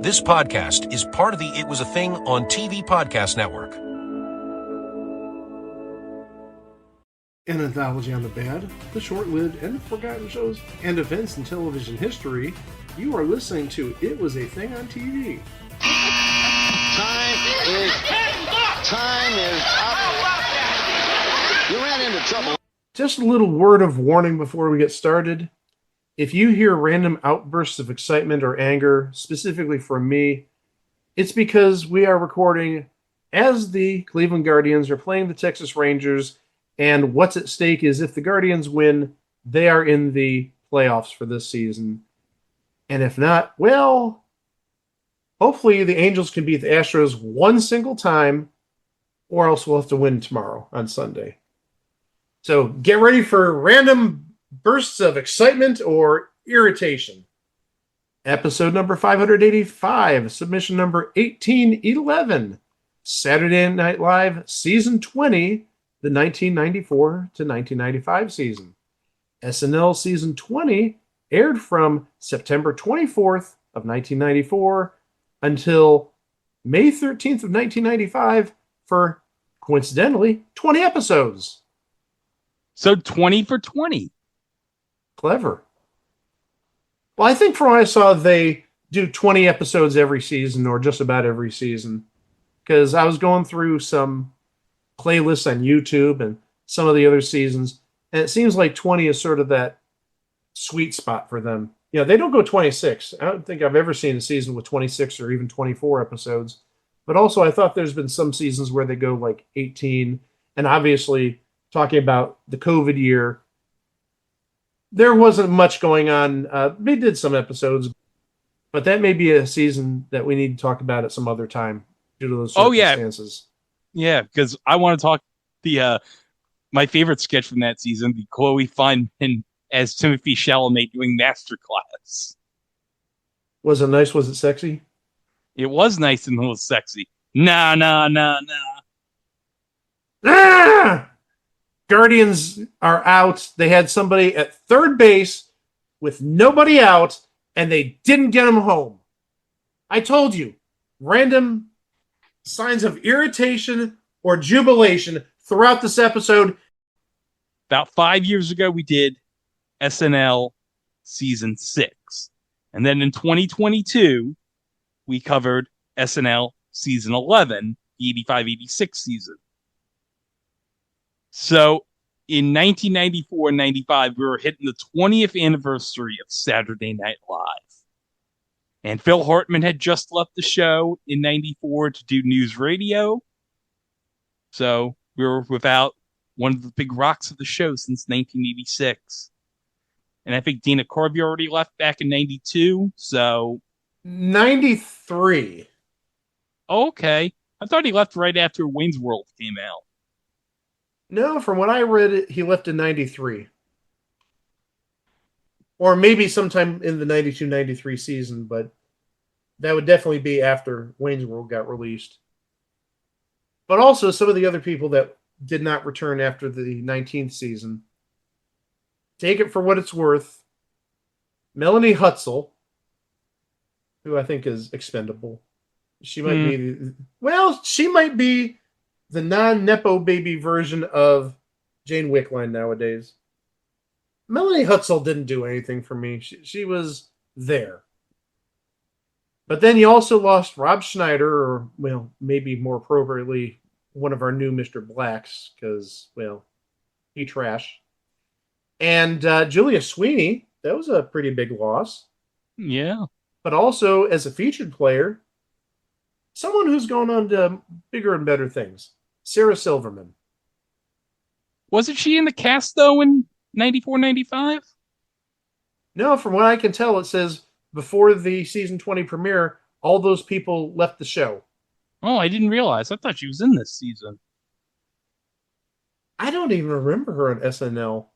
This podcast is part of the It Was a Thing on TV podcast network. An anthology on the bad, the short-lived, and forgotten shows and events in television history. You are listening to It Was a Thing on TV. Time is up. You ran into trouble. Just a little word of warning before we get started. If you hear random outbursts of excitement or anger, specifically from me, it's because we are recording as the Cleveland Guardians are playing the Texas Rangers, and what's at stake is if the Guardians win, they are in the playoffs for this season. And if not, well, hopefully the Angels can beat the Astros one single time, or else we'll have to win tomorrow on Sunday. So get ready for random bursts of excitement or irritation. Episode number 585, submission number 1811, Saturday Night Live, Season 20, the 1994 to 1995 season. SNL Season 20 aired from September 24th of 1994 until May 13th of 1995 for, coincidentally, 20 episodes. So 20 for 20. Clever. Well, I think from what I saw, they do 20 episodes every season, or just about every season. Because I was going through some playlists on YouTube and some of the other seasons, and it seems like 20 is sort of that sweet spot for them. You know, they don't go 26. I don't think I've ever seen a season with 26 or even 24 episodes. But also, I thought there's been some seasons where they go like 18. And obviously, talking about the COVID year, there wasn't much going on. They did some episodes, but that may be a season that we need to talk about at some other time due to those circumstances. Yeah, because I want to talk the my favorite sketch from that season, the Chloe Fineman as Timothy Chalamet doing Masterclass. Was it nice? Was it sexy? It was nice and it was sexy. Nah. Ah! Guardians are out. They had somebody at third base with nobody out, and they didn't get him home. I told you, random signs of irritation or jubilation throughout this episode. About 5 years ago, we did SNL Season 6. And then in 2022, we covered SNL Season 11, the 85-86 season. So in 1994 and 95, we were hitting the 20th anniversary of Saturday Night Live. And Phil Hartman had just left the show in 94 to do news radio. So we were without one of the big rocks of the show since 1986. And I think Dana Carvey already left back in 92. So 93. Okay. I thought he left right after Wayne's World came out. No, from what I read, he left in 93. Or maybe sometime in the 92-93 season, but that would definitely be after Wayne's World got released. But also some of the other people that did not return after the 19th season. Take it for what it's worth. Melanie Hutzel, who I think is expendable. She might be... Well, she might be the non-Nepo baby version of Jane Wickline nowadays. Melanie Hutzel didn't do anything for me. She was there. But then you also lost Rob Schneider, or, well, maybe more appropriately, one of our new Mr. Blacks, because, well, he trash. And Julia Sweeney, that was a pretty big loss. Yeah. But also, as a featured player, someone who's gone on to bigger and better things. Sarah Silverman. Wasn't she in the cast, though, in 94, 95? No, from what I can tell, it says before the season 20 premiere, all those people left the show. Oh, I didn't realize. I thought she was in this season. I don't even remember her on SNL.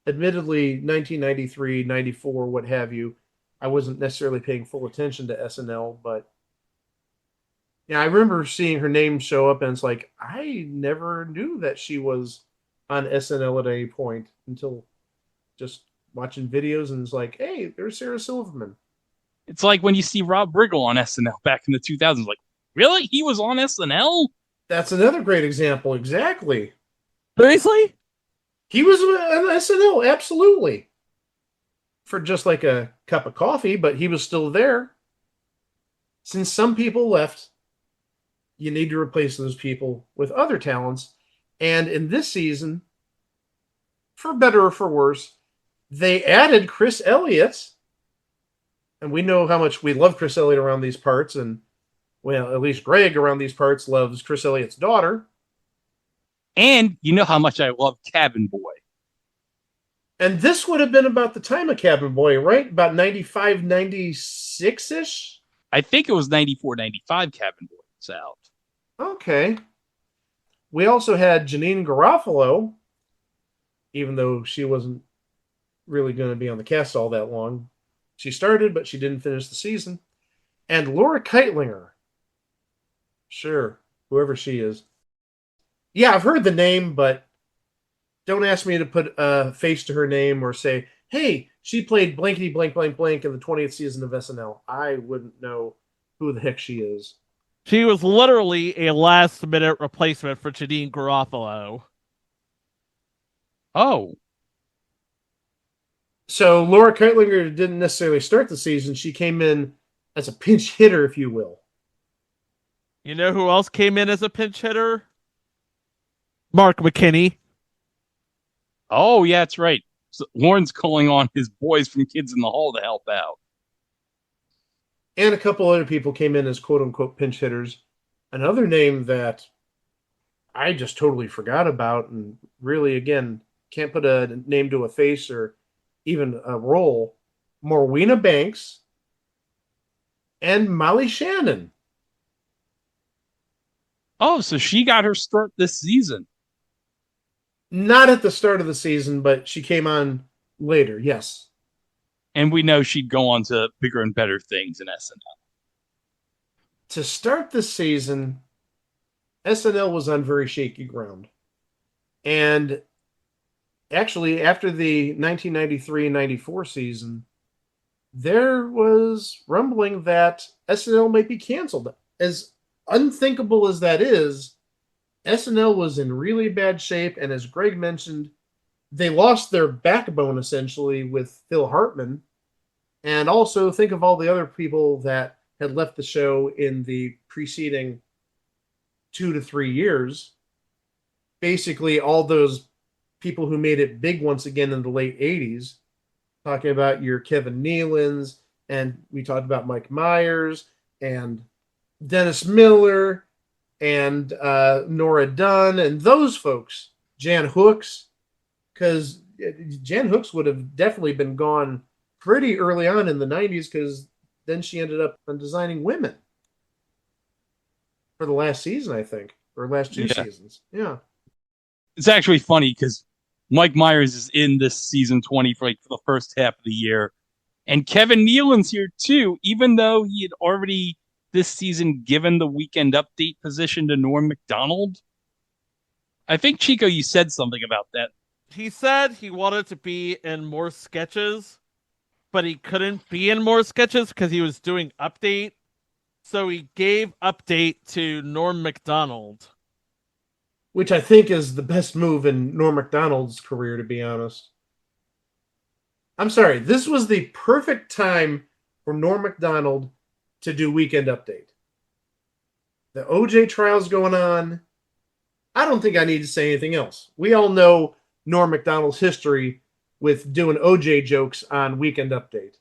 Admittedly, 1993, 94, what have you, I wasn't necessarily paying full attention to SNL, but yeah, I remember seeing her name show up, and it's like, I never knew that she was on SNL at any point until just watching videos, and it's like, hey, there's Sarah Silverman. It's like when you see Rob Riggle on SNL back in the 2000s. Like, really? He was on SNL? That's another great example. Exactly. Seriously? He was on SNL, absolutely. For just like a cup of coffee, but he was still there. Since some people left, you need to replace those people with other talents. And in this season, for better or for worse, they added Chris Elliott. And we know how much we love Chris Elliott around these parts. And, well, at least Greg around these parts loves Chris Elliott's daughter. And you know how much I love Cabin Boy. And this would have been about the time of Cabin Boy, right? About 95, 96-ish? I think it was 94, 95 Cabin Boy was out. Okay. We also had Janine Garofalo, even though she wasn't really going to be on the cast all that long. She started, but she didn't finish the season. And Laura Keitlinger. Sure, whoever she is. Yeah, I've heard the name, but don't ask me to put a face to her name or say, hey, she played blankety blank blank blank in the 20th season of SNL. I wouldn't know who the heck she is. She was literally a last-minute replacement for Janine Garofalo. Oh. So Laura Keitlinger didn't necessarily start the season. She came in as a pinch hitter, if you will. You know who else came in as a pinch hitter? Mark McKinney. Oh, yeah, that's right. So Warren's calling on his boys from Kids in the Hall to help out. And a couple other people came in as quote-unquote pinch hitters. Another name that I just totally forgot about and really, again, can't put a name to a face or even a role, Morwena Banks and Molly Shannon. Oh, so she got her start this season. Not at the start of the season, but she came on later, yes. And we know she'd go on to bigger and better things in SNL. To start the season, SNL was on very shaky ground. And actually, after the 1993-94 season, there was rumbling that SNL might be canceled. As unthinkable as that is, SNL was in really bad shape, and as Greg mentioned, they lost their backbone essentially with Phil Hartman. And also think of all the other people that had left the show in the preceding 2 to 3 years. Basically, all those people who made it big once again in the late 80s. Talking about your Kevin Nealons, and we talked about Mike Myers, and Dennis Miller, and Nora Dunn, and those folks. Jan Hooks, because Jan Hooks would have definitely been gone pretty early on in the 90s, because then she ended up on Designing Women for the last season, I think, or last two seasons. Yeah. It's actually funny because Mike Myers is in this season 20 for the first half of the year. And Kevin Nealon's here too, even though he had already this season given the Weekend Update position to Norm Macdonald. I think, Chico, you said something about that. He said he wanted to be in more sketches, but he couldn't be in more sketches because he was doing Update. So he gave Update to Norm Macdonald. Which I think is the best move in Norm Macdonald's career, to be honest. I'm sorry, this was the perfect time for Norm Macdonald to do Weekend Update. The OJ trial's going on. I don't think I need to say anything else. We all know Norm Macdonald's history with doing OJ jokes on Weekend Update.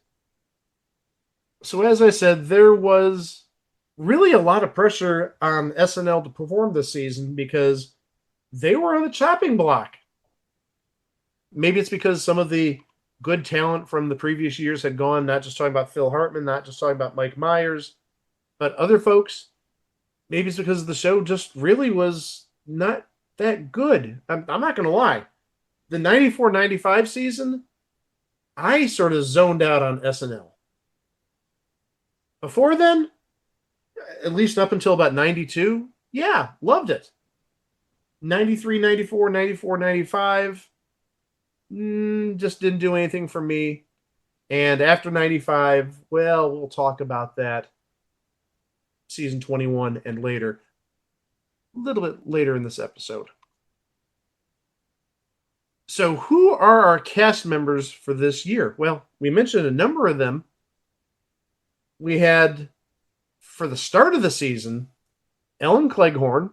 So as I said, there was really a lot of pressure on SNL to perform this season because they were on the chopping block. Maybe it's because some of the good talent from the previous years had gone, not just talking about Phil Hartman, not just talking about Mike Myers, but other folks. Maybe it's because the show just really was not that good. I'm not going to lie. The 94-95 season, I sort of zoned out on SNL. Before then, at least up until about 92, yeah, loved it. 93, 94, 94, 95, just didn't do anything for me. And after 95, well, we'll talk about that season 21 and later, a little bit later in this episode. So, who are our cast members for this year? Well, we mentioned a number of them. We had, for the start of the season, Ellen Cleghorn,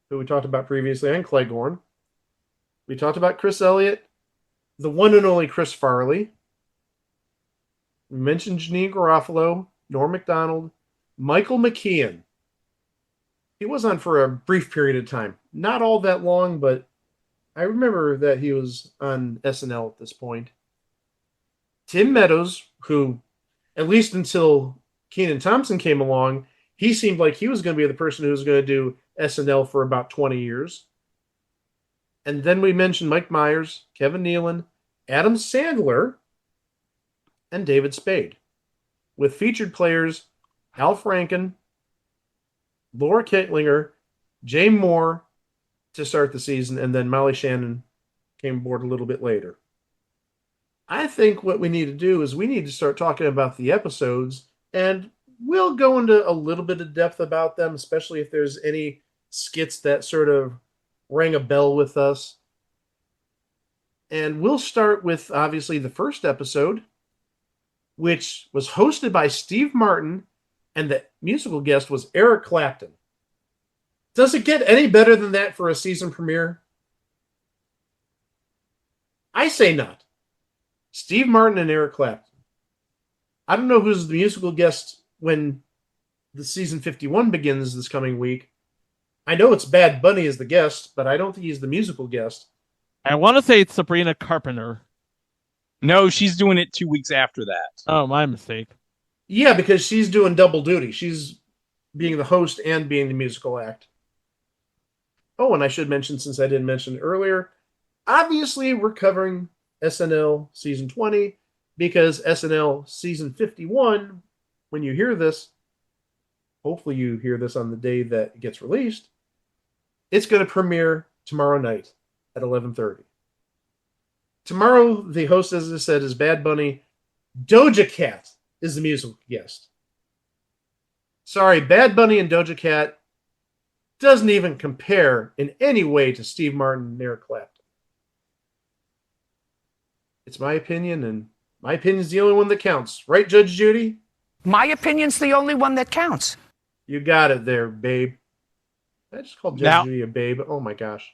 who we talked about previously, and Cleghorn. We talked about Chris Elliott, the one and only Chris Farley. We mentioned Janine Garofalo, Norm Macdonald, Michael McKean. He was on for a brief period of time. Not all that long, but I remember that he was on SNL at this point. Tim Meadows, who, at least until Kenan Thompson came along, he seemed like he was going to be the person who was going to do SNL for about 20 years. And then we mentioned Mike Myers, Kevin Nealon, Adam Sandler, and David Spade, with featured players Al Franken, Laura Kittlinger, Jay Moore to start the season, and then Molly Shannon came aboard a little bit later. I think what we need to do is we need to start talking about the episodes, and we'll go into a little bit of depth about them, especially if there's any skits that sort of rang a bell with us. And we'll start with, obviously, the first episode, which was hosted by Steve Martin, and the musical guest was Eric Clapton. Does it get any better than that for a season premiere? I say not. Steve Martin and Eric Clapton. I don't know who's the musical guest when the season 51 begins this coming week. I know it's Bad Bunny as the guest, but I don't think he's the musical guest. I want to say it's Sabrina Carpenter. No, she's doing it 2 weeks after that. Oh, my mistake. Yeah, because she's doing double duty. She's being the host and being the musical act. Oh, and I should mention, since I didn't mention it earlier, obviously we're covering SNL Season 20 because SNL Season 51, when you hear this, hopefully you hear this on the day that it gets released, it's going to premiere tomorrow night at 11:30. Tomorrow, the host, as I said, is Bad Bunny. Doja Cat is the musical guest. Sorry, Bad Bunny and Doja Cat doesn't even compare in any way to Steve Martin and Eric Clapton. It's my opinion, and my opinion's the only one that counts. Right, Judge Judy? My opinion's the only one that counts. You got it there, babe. I just called Judge Judy a babe. Oh, my gosh.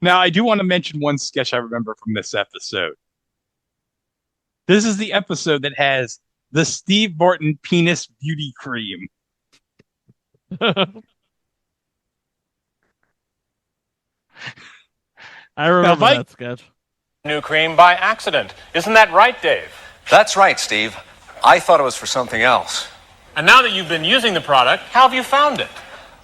Now, I do want to mention one sketch I remember from this episode. This is the episode that has the Steve Martin penis beauty cream. I remember that sketch. New cream by accident. Isn't that right, Dave? That's right, Steve. I thought it was for something else. And now that you've been using the product, how have you found it?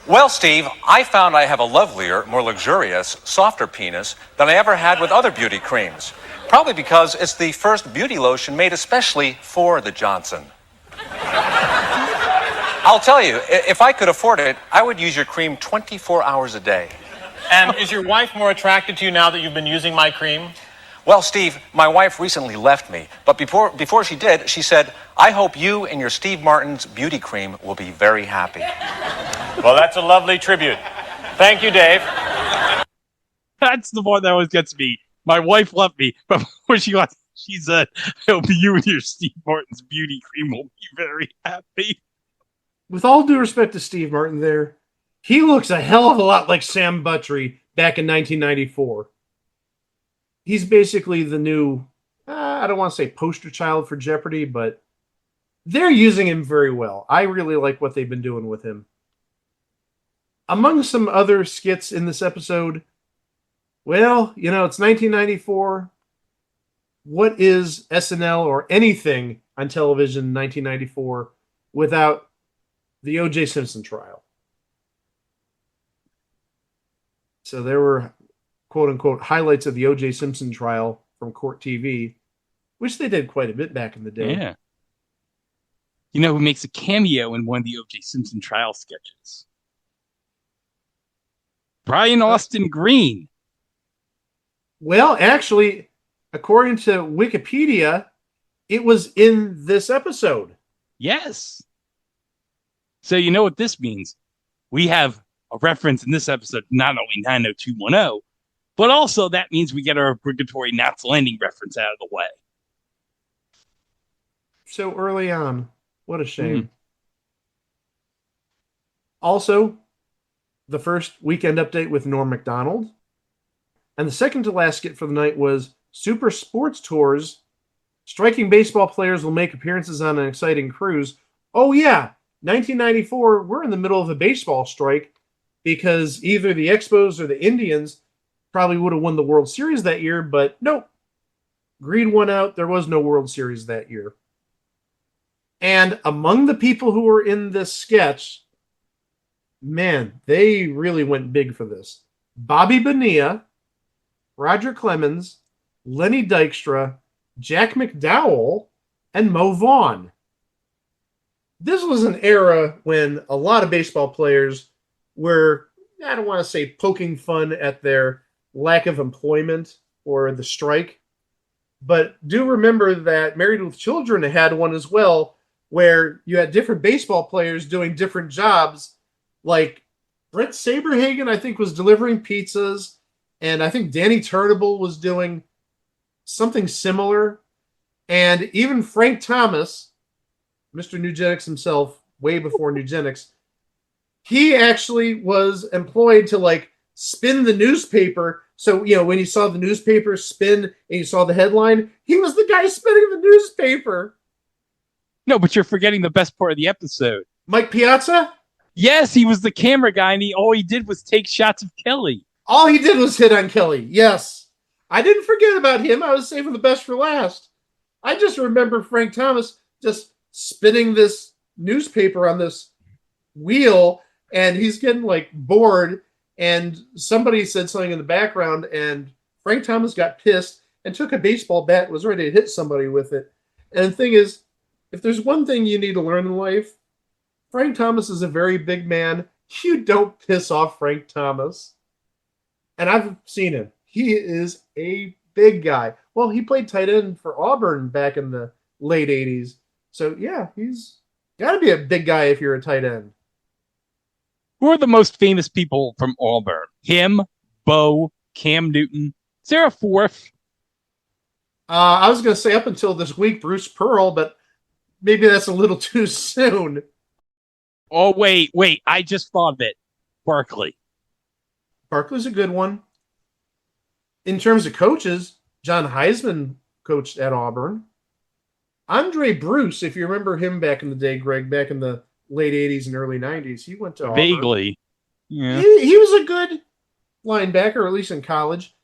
Well, Steve, I found I have a lovelier, more luxurious, softer penis than I ever had with other beauty creams. Probably because it's the first beauty lotion made especially for the Johnson. I'll tell you, if I could afford it, I would use your cream 24 hours a day. And is your wife more attracted to you now that you've been using my cream? Well, Steve, my wife recently left me, but before she did, she said, I hope you and your Steve Martin's beauty cream will be very happy. Well, that's a lovely tribute. Thank you, Dave. That's the one that always gets me. My wife left me, but when she left, she said, I hope you and your Steve Martin's beauty cream will be very happy. With all due respect to Steve Martin there, he looks a hell of a lot like Sam Buttrey back in 1994. He's basically the new, I don't want to say poster child for Jeopardy, but they're using him very well. I really like what they've been doing with him. Among some other skits in this episode, well, you know, it's 1994. What is SNL or anything on television in 1994 without the O.J. Simpson trial? So there were, quote-unquote, highlights of the O.J. Simpson trial from Court TV, which they did quite a bit back in the day. Yeah. You know who makes a cameo in one of the O.J. Simpson trial sketches? Brian Austin Green. Well, actually, according to Wikipedia, It was in this episode. Yes. So you know what this means. We have a reference in this episode, not only 90210, but also that means we get our obligatory Knots Landing reference out of the way. So early on. What a shame. Also, the first weekend update with Norm Macdonald. And the second to last skit for the night was Super Sports Tours. Striking baseball players will make appearances on an exciting cruise. Oh, yeah. 1994, we're in the middle of a baseball strike because either the Expos or the Indians probably would have won the World Series that year, but nope. Greed won out. There was no World Series that year. And among the people who were in this sketch, man, they really went big for this. Bobby Bonilla, Roger Clemens, Lenny Dykstra, Jack McDowell, and Mo Vaughn. This was an era when a lot of baseball players were, I don't want to say poking fun at their lack of employment or the strike, but do remember that Married with Children had one as well, where you had different baseball players doing different jobs. Like Brett Saberhagen, I think, was delivering pizzas, and I think Danny Turnbull was doing something similar. And even Frank Thomas, Mr. Nugenics himself, way before Nugenics, he actually was employed to like spin the newspaper. So, you know, when you saw the newspaper spin and you saw the headline, he was the guy spinning the newspaper. No, but you're forgetting the best part of the episode. Mike Piazza? Yes, he was the camera guy, and all he did was take shots of Kelly. All he did was hit on Kelly, yes. I didn't forget about him. I was saving the best for last. I just remember Frank Thomas just spinning this newspaper on this wheel, and he's getting like bored, and somebody said something in the background, and Frank Thomas got pissed and took a baseball bat and was ready to hit somebody with it. And the thing is, if there's one thing you need to learn in life, Frank Thomas is a very big man. You don't piss off Frank Thomas. And I've seen him. He is a big guy. Well, he played tight end for Auburn back in the late 80s. So, yeah, he's got to be a big guy if you're a tight end. Who are the most famous people from Auburn? Him, Bo, Cam Newton. Is there a fourth? I was going to say up until this week, Bruce Pearl, but maybe that's a little too soon. Oh, wait. I just thought of it. Barkley. Barkley's a good one. In terms of coaches, John Heisman coached at Auburn. Andre Bruce, if you remember him back in the day, Greg, back in the late 80s and early 90s, he went to Auburn. Vaguely. Yeah. He was a good linebacker, or at least in college.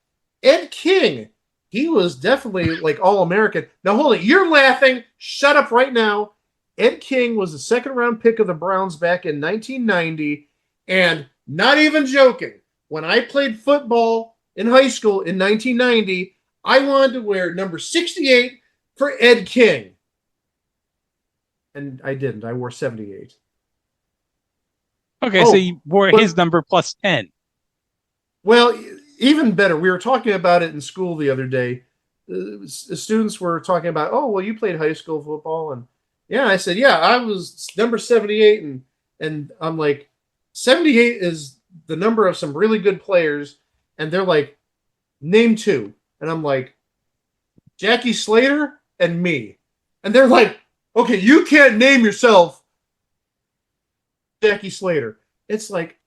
Ed King, he was definitely like All-American. Now, hold it. You're laughing. Shut up right now. Ed King was the second-round pick of the Browns back in 1990, and not even joking, when I played football in high school in 1990, I wanted to wear number 68 for Ed King. And I didn't. I wore 78. Okay, so you wore his number plus 10. Well, even better. We were talking about it in school the other day. The students were talking about, oh, well, you played high school football. And yeah, I said, yeah, I was number 78. And I'm like, 78 is the number of some really good players. And they're like, name two. And I'm like, Jackie Slater and me. And they're like, okay, you can't name yourself Jackie Slater. It's like,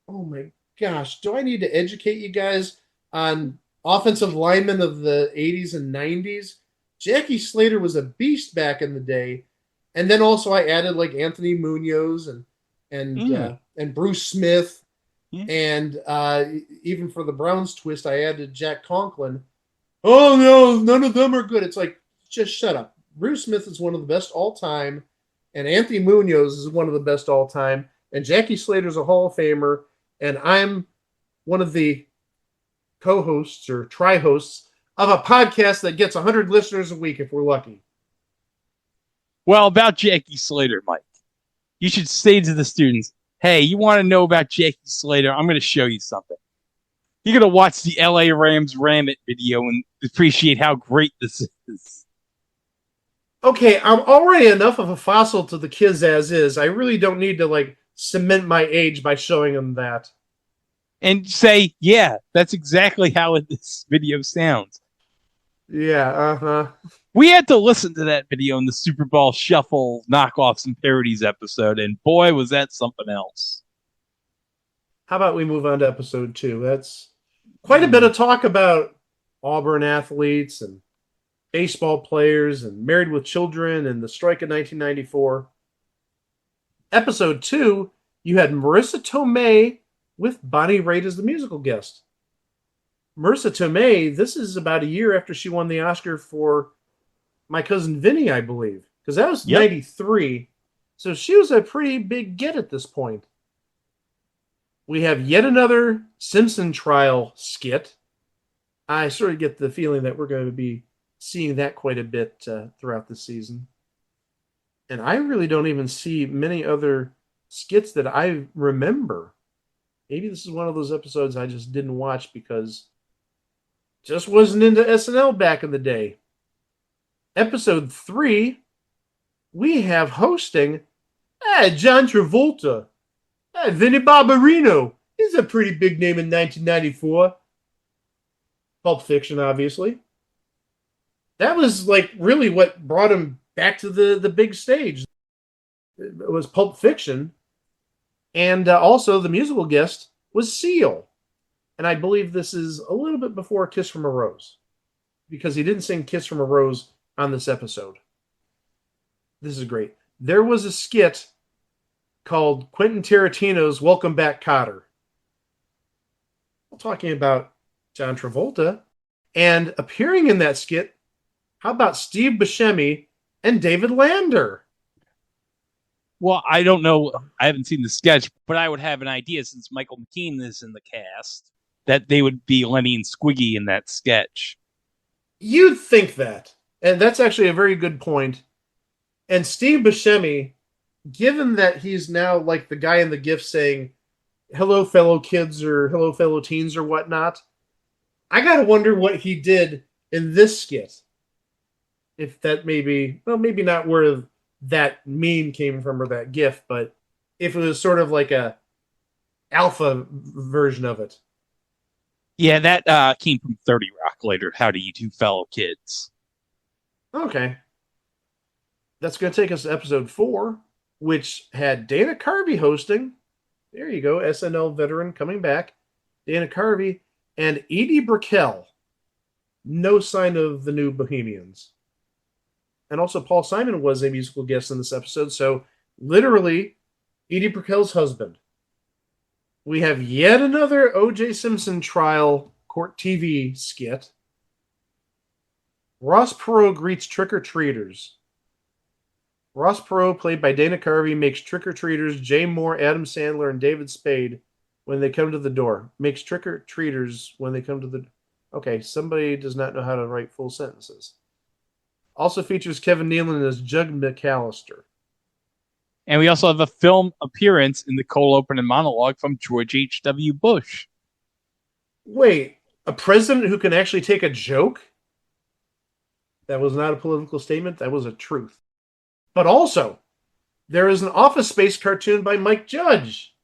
oh my gosh, do I need to educate you guys on offensive linemen of the 80s and 90s? Jackie Slater was a beast back in the day. And then also I added like Anthony Munoz and Bruce Smith. Yeah. And even for the Browns twist, I added Jack Conklin. Oh, no, none of them are good. It's like, just shut up. Bruce Smith is one of the best all time, and Anthony Munoz is one of the best all time, and Jackie Slater's a Hall of Famer, and I'm one of the co-hosts or tri-hosts of a podcast that gets 100 listeners a week if we're lucky. Well, about Jackie Slater, Mike, you should say to the students, hey, you want to know about Jackie Slater? I'm going to show you something. You're going to watch the LA Rams Ram It video and appreciate how great this is. Okay, I'm already enough of a fossil to the kids as is. I really don't need to like cement my age by showing them that. And say, yeah, that's exactly how this video sounds. Yeah, uh-huh. We had to listen to that video in the Super Bowl Shuffle knockoffs and parodies episode, and boy, was that something else. How about we move on to episode 2? That's quite a bit of talk about Auburn athletes and baseball players and Married with Children and the strike of 1994. Episode 2, you had Marissa Tomei with Bonnie Raitt as the musical guest. Marissa Tomei, this is about a year after she won the Oscar for My Cousin Vinny, I believe, because that was 93. So she was a pretty big get at this point. We have yet another Simpson trial skit. I sort of get the feeling that we're going to be seeing that quite a bit throughout the season. And I really don't even see many other skits that I remember. Maybe this is one of those episodes I just didn't watch because just wasn't into SNL back in the day. Episode 3, we have hosting John Travolta. Vinnie Barbarino. He's a pretty big name in 1994. Pulp Fiction, obviously. That was like really what brought him back to the big stage. It was Pulp Fiction. And also the musical guest was Seal. And I believe this is a little bit before Kiss from a Rose. Because he didn't sing Kiss from a Rose on this episode. This is great. There was a skit called Quentin Tarantino's Welcome Back, Kotter. We're talking about John Travolta. And appearing in that skit, how about Steve Buscemi and David Lander? Well, I don't know. I haven't seen the sketch, but I would have an idea since Michael McKean is in the cast that they would be Lenny and Squiggy in that sketch. You'd think that. And that's actually a very good point. And Steve Buscemi, given that he's now like the guy in the GIF saying, hello, fellow kids, or hello, fellow teens, or whatnot, I got to wonder what he did in this skit. If that maybe, well, maybe not where that meme came from or that GIF, but if it was sort of like a alpha version of it. Yeah, that came from 30 Rock later. How do you two fellow kids? Okay. That's going to take us to episode 4, which had Dana Carvey hosting. There you go, SNL veteran coming back. Dana Carvey and Edie Brickell. No sign of the new Bohemians. And also Paul Simon was a musical guest in this episode, so literally Edie Brickell's husband. We have yet another O.J. Simpson trial court TV skit. Ross Perot greets trick-or-treaters. Ross Perot, played by Dana Carvey, makes trick-or-treaters Jay Moore, Adam Sandler, and David Spade when they come to the door. Makes trick-or-treaters when they come to the... Okay, somebody does not know how to write full sentences. Also features Kevin Nealon as Jug McAllister. And we also have a film appearance in the cold open and monologue from George H.W. Bush. Wait, a president who can actually take a joke? That was not a political statement. That was a truth. But also, there is an Office Space cartoon by Mike Judge.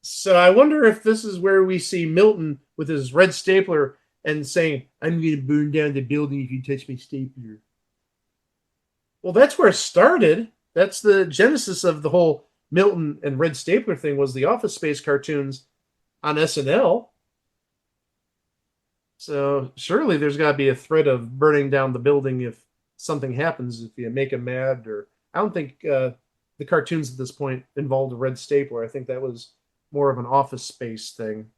So I wonder if this is where we see Milton with his red stapler and saying, I'm going to burn down the building if you touch my stapler. Well, that's where it started. That's the genesis of the whole Milton and red stapler thing, was the Office Space cartoons on SNL. So surely there's got to be a threat of burning down the building if something happens, if you make him mad. Or I don't think the cartoons at this point involved a red stapler. I think that was more of an Office Space thing.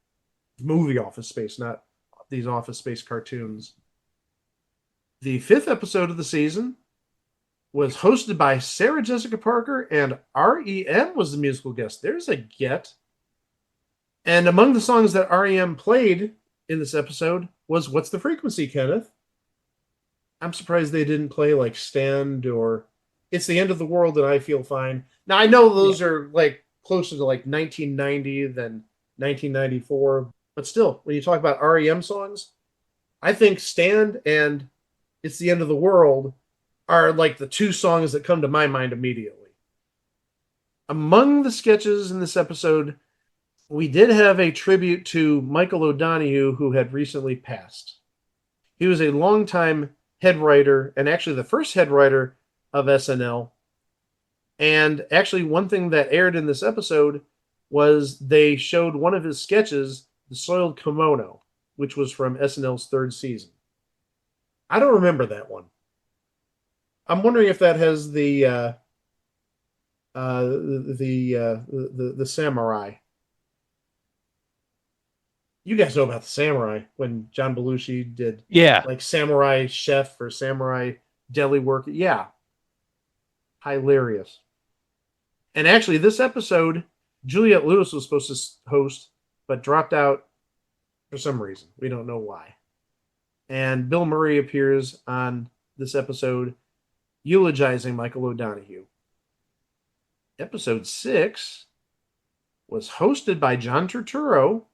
Movie Office Space, not these Office Space cartoons. The 5th episode of the season was hosted by Sarah Jessica Parker, and REM was the musical guest. There's a get. And among the songs that REM played in this episode was What's the Frequency, Kenneth? I'm surprised they didn't play like Stand or It's the End of the World and I Feel Fine. Now, I know those are like closer to like 1990 than 1994, but still, when you talk about REM songs, I think Stand and It's the End of the World are like the two songs that come to my mind immediately. Among the sketches in this episode, we did have a tribute to Michael O'Donoghue, who had recently passed. He was a longtime head writer, and actually the first head writer of SNL. And actually, one thing that aired in this episode was they showed one of his sketches, The Soiled Kimono, which was from SNL's third season. I don't remember that one. I'm wondering if that has the samurai. You guys know about the samurai when John Belushi did like samurai chef or samurai deli work. Yeah. Hilarious. And actually, this episode, Juliette Lewis was supposed to host, but dropped out for some reason. We don't know why. And Bill Murray appears on this episode eulogizing Michael O'Donoghue. Episode 6 was hosted by John Turturro,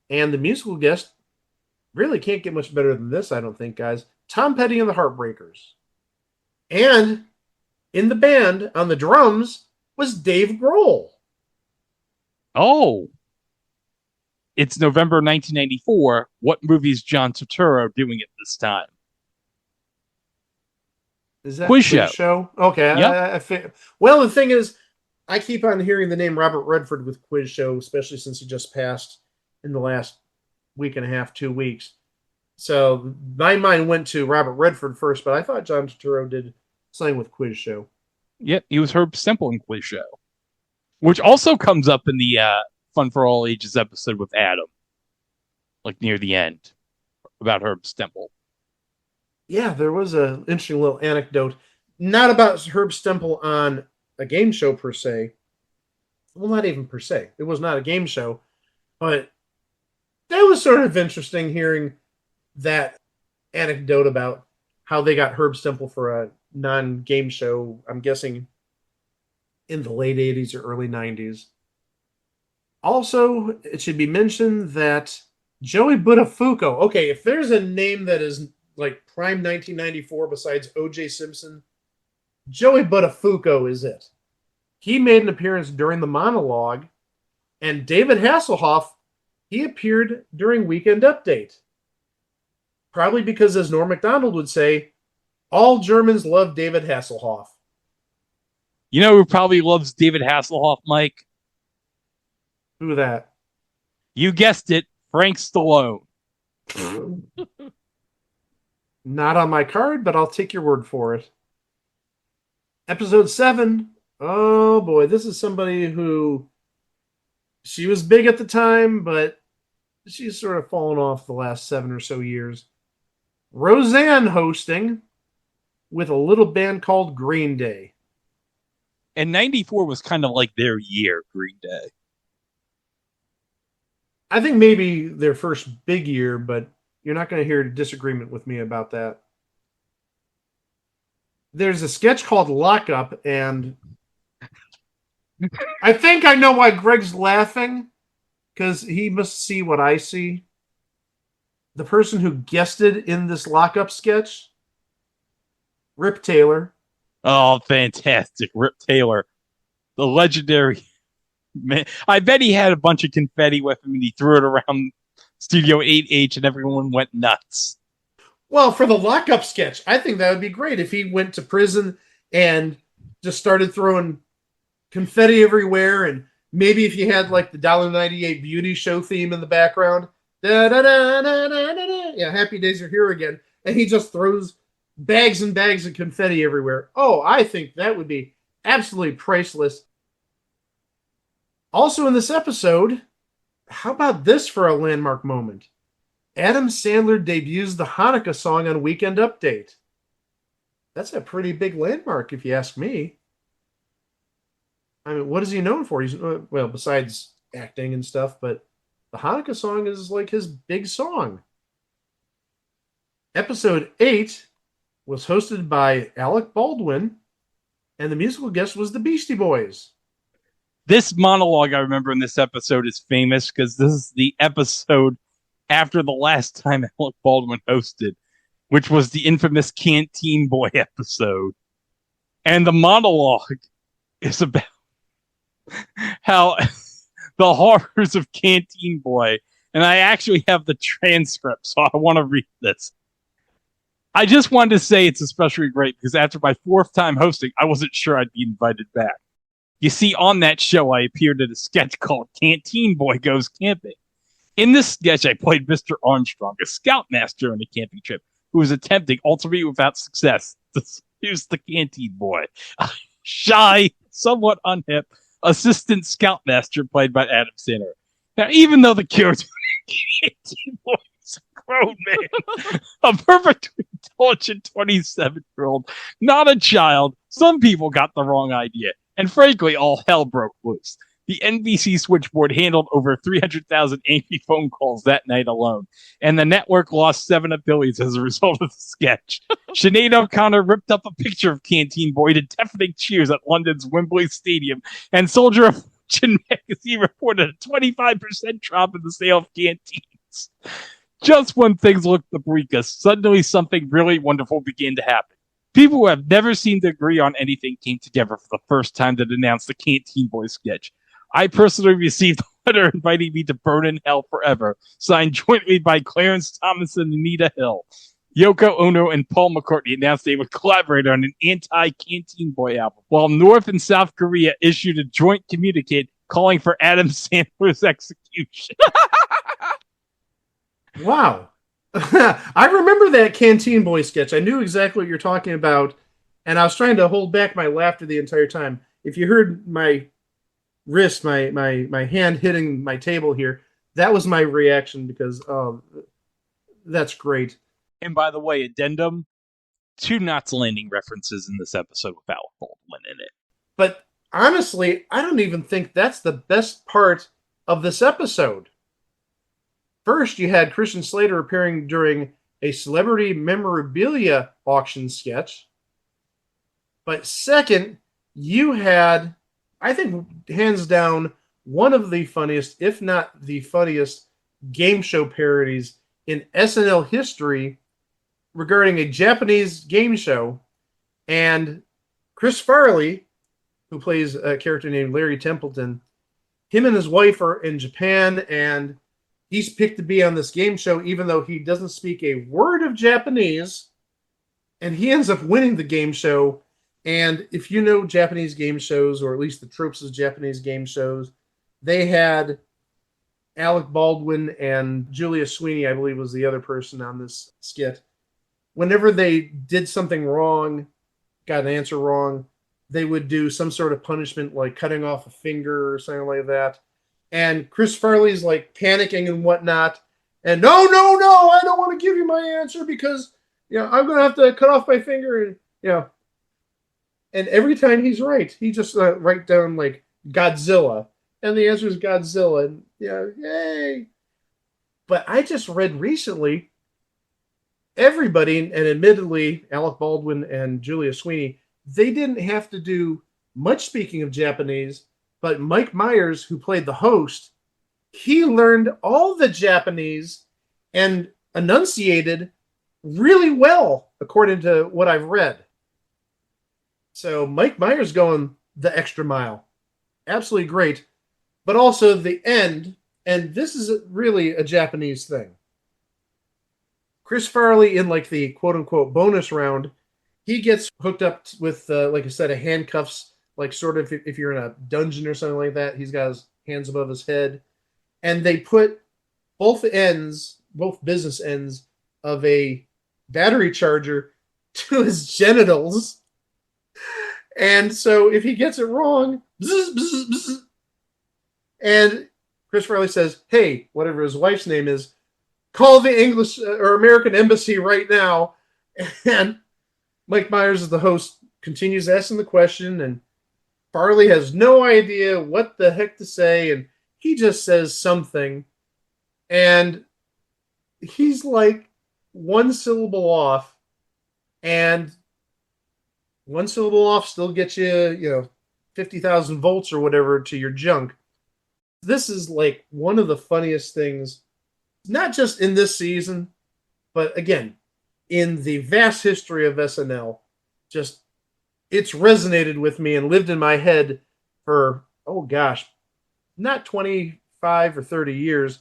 and the musical guest really can't get much better than this, I don't think, guys. Tom Petty and the Heartbreakers. And in the band, on the drums, was Dave Grohl. Oh. It's November 1994. What movie is John Turturro doing at this time? Is that Quiz Show? Okay. Yep. Well, the thing is, I keep on hearing the name Robert Redford with Quiz Show, especially since he just passed in the last week and a half, 2 weeks. So my mind went to Robert Redford first, but I thought John Turturro did something with Quiz Show. Yep, he was Herb Stempel in Quiz Show, which also comes up in the Fun for All Ages episode with Adam, like near the end, about Herb Stempel. Yeah, there was an interesting little anecdote, not about Herb Stempel on a game show per se. Well, not even per se. It was not a game show, but that was sort of interesting hearing that anecdote about how they got Herb Stempel for a non-game show, I'm guessing in the late 80s or early 90s. Also, it should be mentioned that Joey Buttafuoco, okay, if there's a name that is like prime 1994 besides O.J. Simpson, Joey Buttafuoco is it. He made an appearance during the monologue, and David Hasselhoff, he appeared during Weekend Update. Probably because, as Norm Macdonald would say, all Germans love David Hasselhoff. You know who probably loves David Hasselhoff, Mike? Who that? You guessed it, Frank Stallone. Not on my card, but I'll take your word for it. Episode 7. Oh boy, this is somebody who she was big at the time, but she's sort of fallen off the last 7 or so years. Roseanne hosting with a little band called Green Day. And 94 was kind of like their year, Green Day. I think maybe their first big year, but you're not going to hear a disagreement with me about that. There's a sketch called Lockup, and I think I know why Greg's laughing, because he must see what I see. The person who guested in this Lockup sketch, Rip Taylor. Oh, fantastic. Rip Taylor. The legendary man. I bet he had a bunch of confetti with him and he threw it around Studio 8H and everyone went nuts. Well, for the Lockup sketch, I think that would be great if he went to prison and just started throwing confetti everywhere, and maybe if you had like the $1.98 beauty show theme in the background. Da, da, da, da, da, da. Yeah, Happy Days Are Here Again. And he just throws bags and bags of confetti everywhere. Oh, I think that would be absolutely priceless. Also in this episode, how about this for a landmark moment? Adam Sandler debuts the Hanukkah song on Weekend Update. That's a pretty big landmark, if you ask me. I mean, what is he known for? He's, well, besides acting and stuff, but the Hanukkah song is like his big song. Episode 8 was hosted by Alec Baldwin, and the musical guest was the Beastie Boys. This monologue I remember in this episode is famous because this is the episode after the last time Alec Baldwin hosted. which was the infamous Canteen Boy episode. And the monologue is about how the horrors of Canteen Boy. And I actually have the transcript, so I want to read this. I just wanted to say it's especially great because after my 4th time hosting, I wasn't sure I'd be invited back. You see, on that show, I appeared in a sketch called Canteen Boy Goes Camping. In this sketch, I played Mr. Armstrong, a scoutmaster on a camping trip who was attempting, ultimately without success, to seduce the Canteen Boy. A shy, somewhat unhip assistant scoutmaster played by Adam Sandler. Now, even though the character Canteen Boy is a grown man, a perfectly intelligent 27-year-old, not a child, some people got the wrong idea. And frankly, all hell broke loose. The NBC switchboard handled over 300,000 angry phone calls that night alone, and the network lost 7 affiliates as a result of the sketch. Sinead O'Connor ripped up a picture of Canteen Boy to deafening cheers at London's Wembley Stadium, and Soldier of Fortune magazine reported a 25% drop in the sale of canteens. Just when things looked the bleakest, suddenly something really wonderful began to happen. People who have never seemed to agree on anything came together for the first time to denounce the Canteen Boy sketch. I personally received a letter inviting me to burn in hell forever, signed jointly by Clarence Thomas and Anita Hill. Yoko Ono and Paul McCartney announced they would collaborate on an anti-Canteen Boy album, while North and South Korea issued a joint communique calling for Adam Sandler's execution. Wow. I remember that Canteen Boy sketch. I knew exactly what you're talking about, and I was trying to hold back my laughter the entire time. If you heard my wrist, my hand hitting my table here, that was my reaction because, that's great. And by the way, addendum, 2 Knots Landing references in this episode with Alec Baldwin in it. But honestly, I don't even think that's the best part of this episode. First, you had Christian Slater appearing during a celebrity memorabilia auction sketch. But second, you had, I think, hands down, one of the funniest, if not the funniest, game show parodies in SNL history regarding a Japanese game show. And Chris Farley, who plays a character named Larry Templeton, him and his wife are in Japan, and he's picked to be on this game show even though he doesn't speak a word of Japanese, and he ends up winning the game show. And if you know Japanese game shows, or at least the tropes of Japanese game shows, they had Alec Baldwin and Julia Sweeney, I believe, was the other person on this skit. Whenever they did something wrong, got an answer wrong, they would do some sort of punishment like cutting off a finger or something like that. And Chris Farley's like panicking and whatnot. And no, I don't want to give you my answer because, I'm going to have to cut off my finger. And, and every time he's right, he just write down like Godzilla. And the answer is Godzilla. And, yay. But I just read recently, everybody, and admittedly, Alec Baldwin and Julia Sweeney, they didn't have to do much speaking of Japanese. But Mike Myers, who played the host, he learned all the Japanese and enunciated really well, according to what I've read. So Mike Myers going the extra mile. Absolutely great. But also the end, and this is really a Japanese thing. Chris Farley, in like the quote-unquote bonus round, he gets hooked up with, like a set of handcuffs, like sort of if you're in a dungeon or something like that. He's got his hands above his head. And they put both business ends of a battery charger to his genitals. And so if he gets it wrong, bzz, bzz, bzz, and Chris Farley says, hey, whatever his wife's name is, call the English or American embassy right now. And Mike Myers, as the host, continues asking the question, and Farley has no idea what the heck to say, and he just says something, and he's like one syllable off, and one syllable off still gets you, 50,000 volts or whatever to your junk. This is like one of the funniest things, not just in this season, but again, in the vast history of SNL. Just, it's resonated with me and lived in my head for, oh gosh, not 25 or 30 years,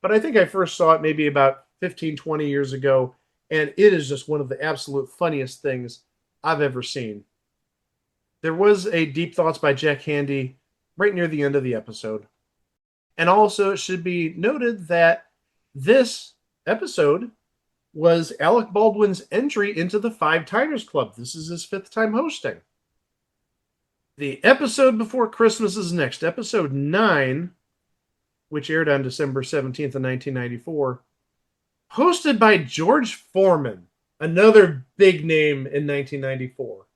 but I think I first saw it maybe about 15, 20 years ago, and it is just one of the absolute funniest things I've ever seen. There was a Deep Thoughts by Jack Handy right near the end of the episode. And also, it should be noted that this episode was Alec Baldwin's entry into the Five Tigers Club. This is his 5th time hosting. The episode before Christmas is next, episode 9, which aired on December 17th of 1994, hosted by George Foreman, another big name in 1994.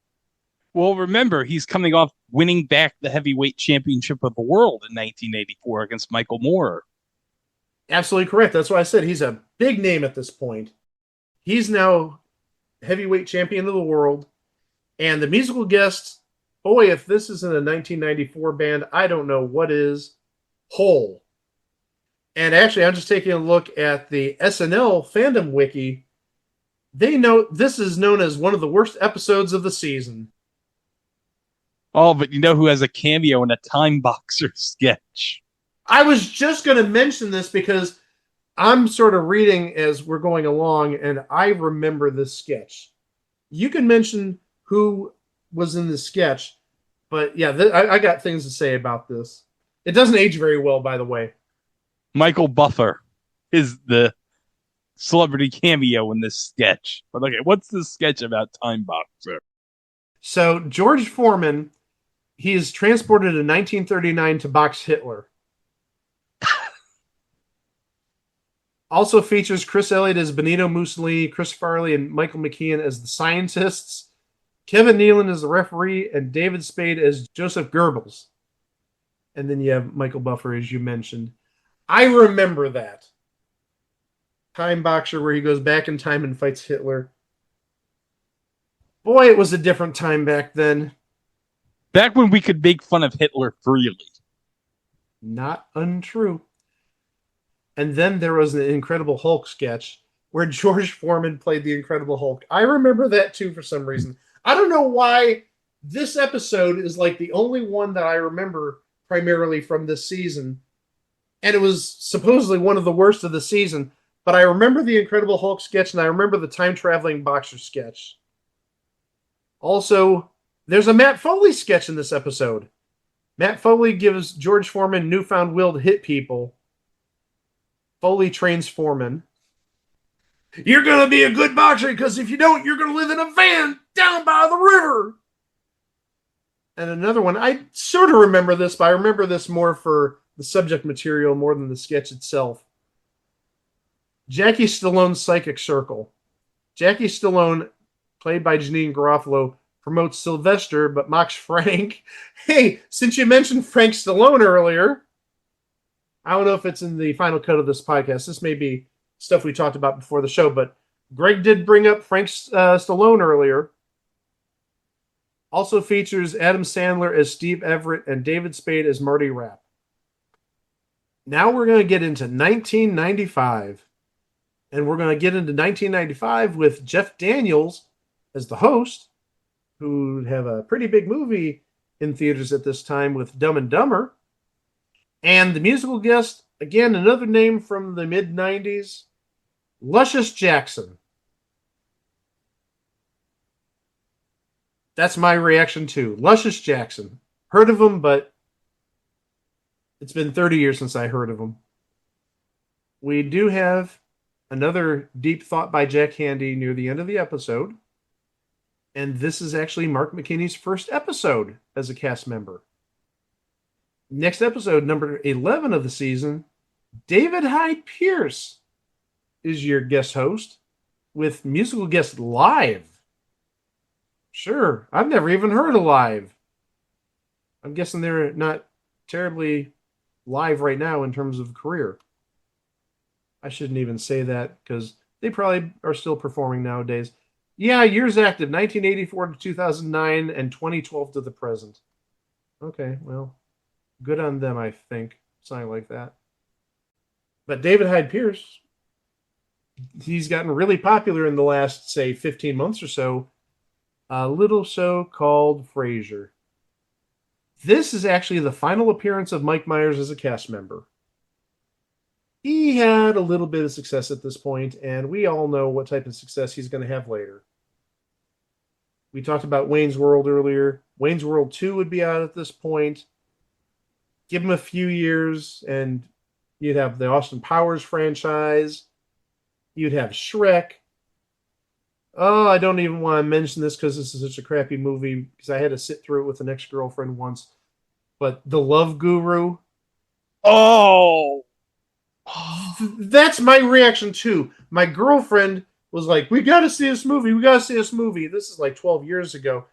Well, remember, he's coming off winning back the heavyweight championship of the world in 1984 against Michael Moore. Absolutely correct. That's why I said he's a big name at this point. He's now heavyweight champion of the world. And the musical guest, boy, if this isn't a 1994 band, I don't know what is. Hole. And actually, I'm just taking a look at the SNL fandom wiki. They note this is known as one of the worst episodes of the season. Oh, but you know who has a cameo in a Time Boxer sketch? I was just going to mention this because I'm sort of reading as we're going along, and I remember this sketch. You can mention who was in the sketch, but yeah, I got things to say about this. It doesn't age very well, by the way. Michael Buffer is the celebrity cameo in this sketch. But okay, what's this sketch about Time Boxer? So George Foreman, he is transported in 1939 to box Hitler. Also features Chris Elliott as Benito Mussolini, Chris Farley and Michael McKean as the scientists, Kevin Nealon as the referee, and David Spade as Joseph Goebbels. And then you have Michael Buffer, as you mentioned. I remember that. Time Boxer, where he goes back in time and fights Hitler. Boy, it was a different time back then. Back when we could make fun of Hitler freely. Not untrue. And then there was an Incredible Hulk sketch where George Foreman played the Incredible Hulk. I remember that too for some reason. I don't know why this episode is like the only one that I remember primarily from this season. And it was supposedly one of the worst of the season. But I remember the Incredible Hulk sketch and I remember the time-traveling boxer sketch. Also, there's a Matt Foley sketch in this episode. Matt Foley gives George Foreman newfound will to hit people. Foley trains Foreman. You're going to be a good boxer because if you don't, you're going to live in a van down by the river. And another one, I sort of remember this, but I remember this more for the subject material more than the sketch itself. Jackie Stallone's Psychic Circle. Jackie Stallone, played by Janine Garofalo, promotes Sylvester but mocks Frank. Hey, since you mentioned Frank Stallone earlier, I don't know if it's in the final cut of this podcast. This may be stuff we talked about before the show, but Greg did bring up Frank Stallone earlier. Also features Adam Sandler as Steve Everett and David Spade as Marty Rapp. Now we're going to get into 1995. And we're going to get into 1995 with Jeff Daniels as the host, who have a pretty big movie in theaters at this time with Dumb and Dumber. And the musical guest, again, another name from the mid-90s, Luscious Jackson. That's my reaction too. Luscious Jackson. Heard of him, but it's been 30 years since I heard of him. We do have another deep thought by Jack Handy near the end of the episode. And this is actually Mark McKinney's first episode as a cast member. Next episode, number 11 of the season, David Hyde Pierce is your guest host with musical guest Live. Sure, I've never even heard of Live. I'm guessing they're not terribly live right now in terms of career. I shouldn't even say that because they probably are still performing nowadays. Yeah, years active, 1984 to 2009 and 2012 to the present. Okay, well, good on them, I think. Something like that. But David Hyde Pierce, he's gotten really popular in the last, say, 15 months or so. A little show called Frasier. This is actually the final appearance of Mike Myers as a cast member. He had a little bit of success at this point, and we all know what type of success he's going to have later. We talked about Wayne's World earlier. Wayne's World 2 would be out at this point. Give him a few years, and you'd have the Austin Powers franchise. You'd have Shrek. Oh, I don't even want to mention this because this is such a crappy movie, because I had to sit through it with an ex-girlfriend once. But The Love Guru. Oh! That's my reaction too. My girlfriend was like, "We got to see this movie. We got to see this movie." This is like 12 years ago.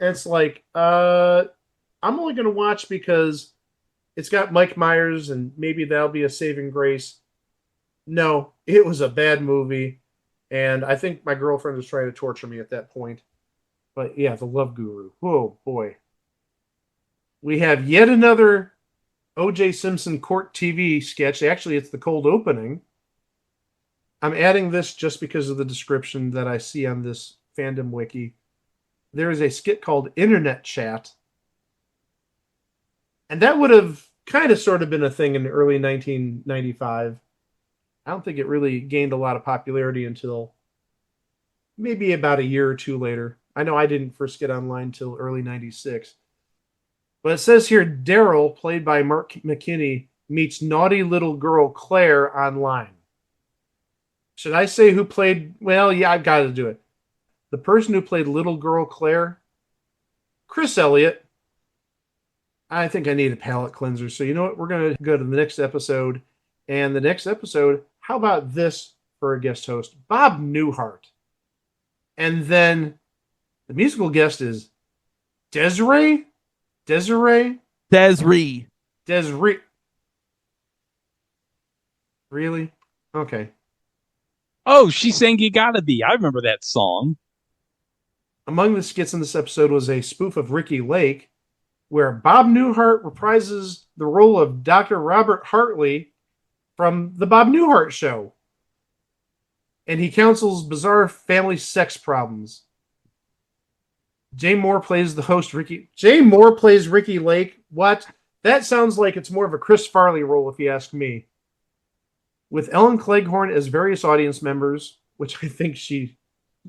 And it's like, I'm only going to watch because it's got Mike Myers and maybe that'll be a saving grace. No, it was a bad movie. And I think my girlfriend was trying to torture me at that point. But yeah, The Love Guru. Oh, boy. We have yet another O.J. Simpson court TV sketch. Actually, it's the cold opening. I'm adding this just because of the description that I see on this fandom wiki. There is a skit called Internet Chat. And that would have kind of sort of been a thing in early 1995. I don't think it really gained a lot of popularity until maybe about a year or two later. I know I didn't first get online until early 96. But it says here, Daryl, played by Mark McKinney, meets naughty little girl Claire online. Should I say who played? Well, yeah, I've got to do it. The person who played little girl Claire, Chris Elliott. I think I need a palate cleanser. So you know what? We're going to go to the next episode. And the next episode, how about this for a guest host? Bob Newhart. And then the musical guest is Desiree. Really? Okay. Oh, she sang You Gotta Be. I remember that song. Among the skits in this episode was a spoof of Ricky Lake, where Bob Newhart reprises the role of Dr. Robert Hartley from The Bob Newhart Show. And he counsels bizarre family sex problems. Jay Moore plays the host, Ricky. Jay Moore plays Ricky Lake. What? That sounds like it's more of a Chris Farley role, if you ask me. With Ellen Cleghorn as various audience members, which I think she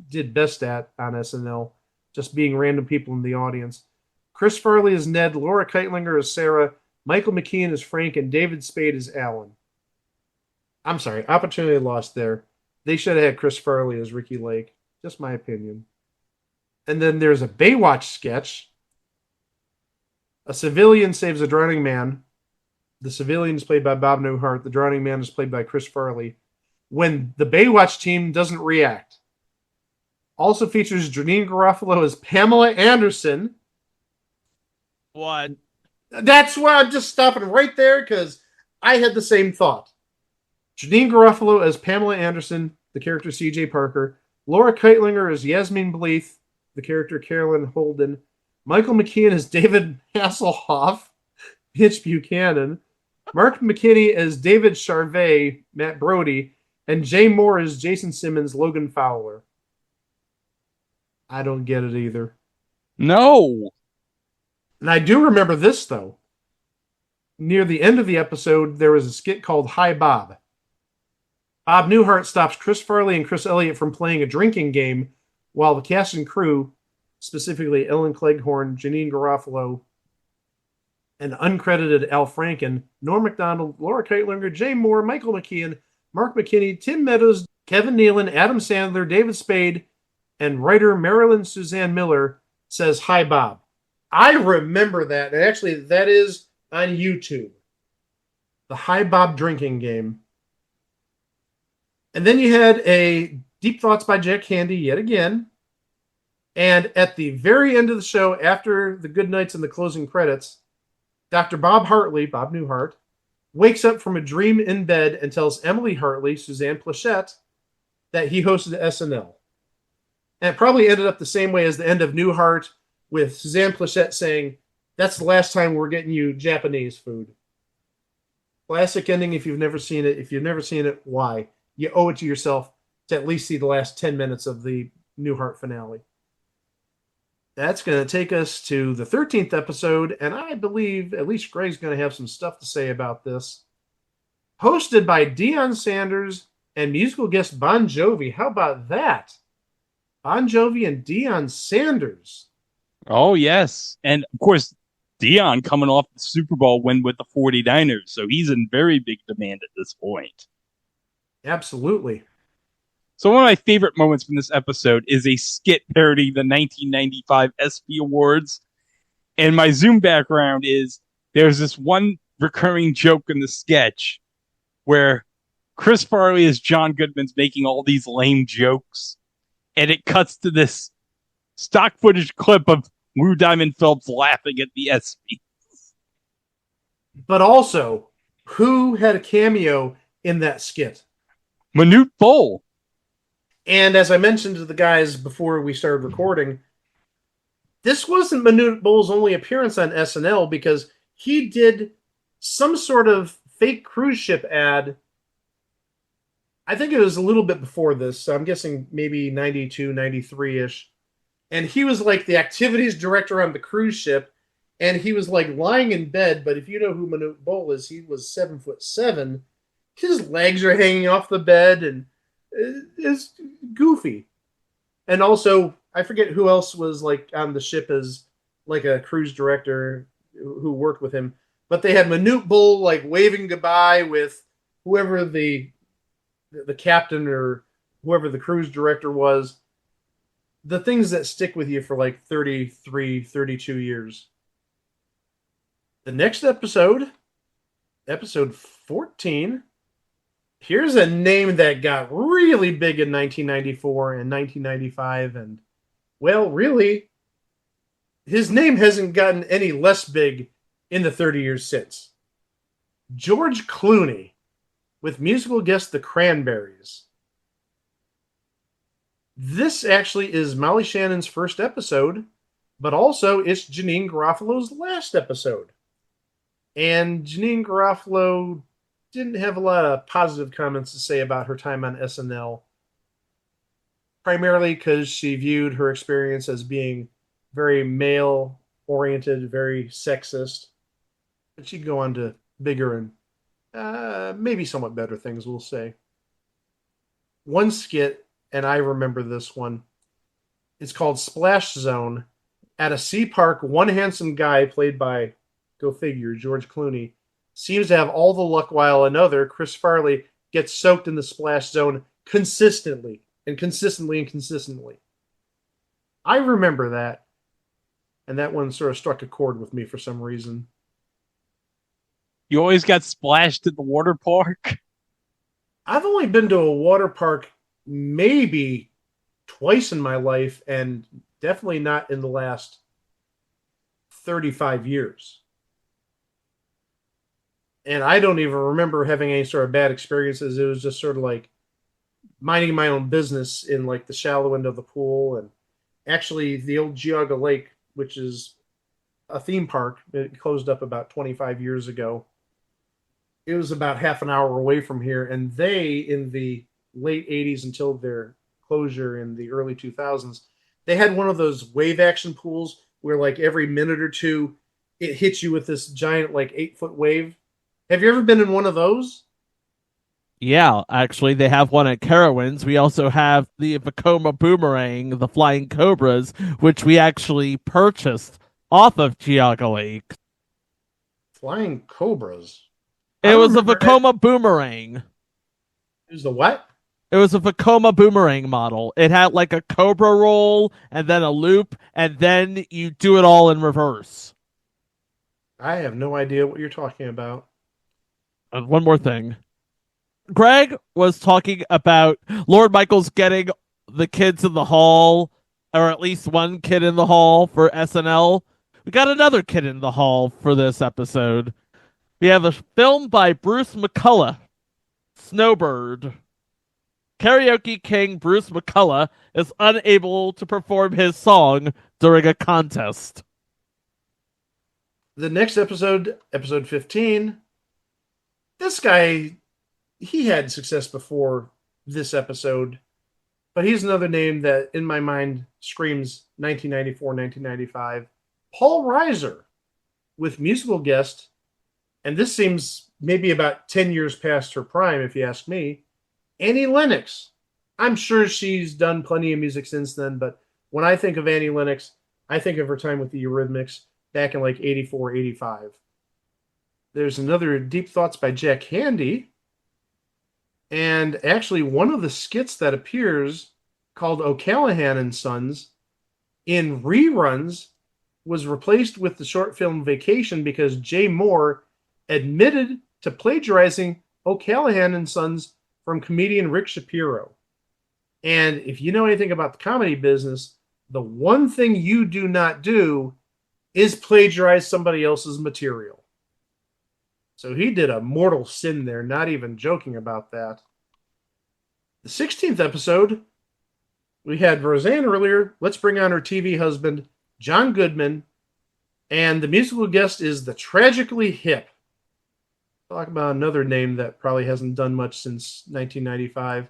did best at on SNL, just being random people in the audience. Chris Farley as Ned, Laura Keitlinger as Sarah, Michael McKean as Frank, and David Spade as Alan. I'm sorry, opportunity lost there. They should have had Chris Farley as Ricky Lake. Just my opinion. And then there's a Baywatch sketch. A civilian saves a drowning man. The civilian is played by Bob Newhart. The drowning man is played by Chris Farley. When the Baywatch team doesn't react. Also features Janine Garofalo as Pamela Anderson. What? That's why I'm just stopping right there because I had the same thought. Janine Garofalo as Pamela Anderson, the character C.J. Parker. Laura Keitlinger as Yasmin Bleeth, the character Carolyn Holden. Michael McKean as David Hasselhoff, Mitch Buchanan. Mark McKinney as David Charvet, Matt Brody. And Jay Moore as Jason Simmons, Logan Fowler. I don't get it either. No. And I do remember this, though. Near the end of the episode, there was a skit called Hi, Bob. Bob Newhart stops Chris Farley and Chris Elliott from playing a drinking game while the cast and crew, specifically Ellen Cleghorn, Janine Garofalo, and uncredited Al Franken, Norm Macdonald, Laura Keitlinger, Jay Moore, Michael McKean, Mark McKinney, Tim Meadows, Kevin Nealon, Adam Sandler, David Spade, and writer Marilyn Suzanne Miller says, Hi, Bob. I remember that. And actually, that is on YouTube. The Hi, Bob drinking game. And then you had a Deep Thoughts by Jack Handy yet again. And at the very end of the show, after the good nights and the closing credits, Dr. Bob Hartley, Bob Newhart, wakes up from a dream in bed and tells Emily Hartley, Suzanne Plachette, that he hosted SNL. And it probably ended up the same way as the end of Newhart, with Suzanne Plachette saying, that's the last time we're getting you Japanese food. Classic ending if you've never seen it. If you've never seen it, why? You owe it to yourself to at least see the last 10 minutes of the Newhart finale. That's going to take us to the 13th episode, and I believe at least Greg's going to have some stuff to say about this. Hosted by Deion Sanders and musical guest Bon Jovi. How about that? Bon Jovi and Deion Sanders. Oh, yes. And, of course, Deion coming off the Super Bowl win with the 49ers, so he's in very big demand at this point. Absolutely. So one of my favorite moments from this episode is a skit parodying the 1995 ESPY Awards. And my Zoom background is there's this one recurring joke in the sketch where Chris Farley as John Goodman's making all these lame jokes. And it cuts to this stock footage clip of Lou Diamond Phillips laughing at the ESPY. But also, who had a cameo in that skit? Manute Bol. And as I mentioned to the guys before we started recording, this wasn't Manute Bol's only appearance on SNL because he did some sort of fake cruise ship ad. I think it was a little bit before this, so I'm guessing maybe 92, 93-ish. And he was like the activities director on the cruise ship, and he was like lying in bed, but if you know who Manute Bol is, he was 7'7". His legs are hanging off the bed, and it's goofy. And also, I forget who else was like on the ship as like a cruise director who worked with him, but they had Manute Bol like waving goodbye with whoever the captain or whoever the cruise director was. The things that stick with you for like 33, 32 years. The next episode, episode 14, here's a name that got really big in 1994 and 1995, and, well, really, his name hasn't gotten any less big in the 30 years since. George Clooney, with musical guest The Cranberries. This actually is Molly Shannon's first episode, but also it's Janeane Garofalo's last episode. And Janeane Garofalo didn't have a lot of positive comments to say about her time on SNL, primarily because she viewed her experience as being very male-oriented, very sexist. But she'd go on to bigger and maybe somewhat better things, we'll say. One skit, and I remember this one, it's called Splash Zone. At a sea park, one handsome guy, played by, go figure, George Clooney, seems to have all the luck while another, Chris Farley, gets soaked in the splash zone consistently and consistently and consistently. I remember that, and that one sort of struck a chord with me for some reason. You always got splashed at the water park? I've only been to a water park maybe twice in my life, and definitely not in the last 35 years. And I don't even remember having any sort of bad experiences. It was just sort of like minding my own business in like the shallow end of the pool. And actually the old Geauga Lake, which is a theme park, it closed up about 25 years ago. It was about half an hour away from here. And they, in the late 80s until their closure in the early 2000s, they had one of those wave action pools where like every minute or two, it hits you with this giant like 8-foot wave. Have you ever been in one of those? Yeah, actually, they have one at Carowinds. We also have the Vekoma Boomerang, the Flying Cobras, which we actually purchased off of Geauga Lake. Flying Cobras? It was a Vekoma Boomerang. It was the what? It was a Vekoma Boomerang model. It had like a Cobra roll and then a loop, and then you do it all in reverse. I have no idea what you're talking about. And one more thing. Greg was talking about Lord Michaels getting the kids in the hall, or at least one kid in the hall for SNL. We got another kid in the hall for this episode. We have a film by Bruce McCullough, Snowbird. Karaoke king Bruce McCullough is unable to perform his song during a contest. The next episode, episode 15, this guy, he had success before this episode. But he's another name that, in my mind, screams 1994, 1995. Paul Reiser with musical guest, and this seems maybe about 10 years past her prime, if you ask me, Annie Lennox. I'm sure she's done plenty of music since then, but when I think of Annie Lennox, I think of her time with the Eurythmics back in like 84, 85. There's another Deep Thoughts by Jack Handey. And actually, one of the skits that appears, called O'Callahan and Sons, in reruns, was replaced with the short film Vacation because Jay Moore admitted to plagiarizing O'Callahan and Sons from comedian Rick Shapiro. And if you know anything about the comedy business, the one thing you do not do is plagiarize somebody else's material. So he did a mortal sin there, not even joking about that. The 16th episode, we had Roseanne earlier. Let's bring on her TV husband, John Goodman. And the musical guest is the Tragically Hip. Talk about another name that probably hasn't done much since 1995.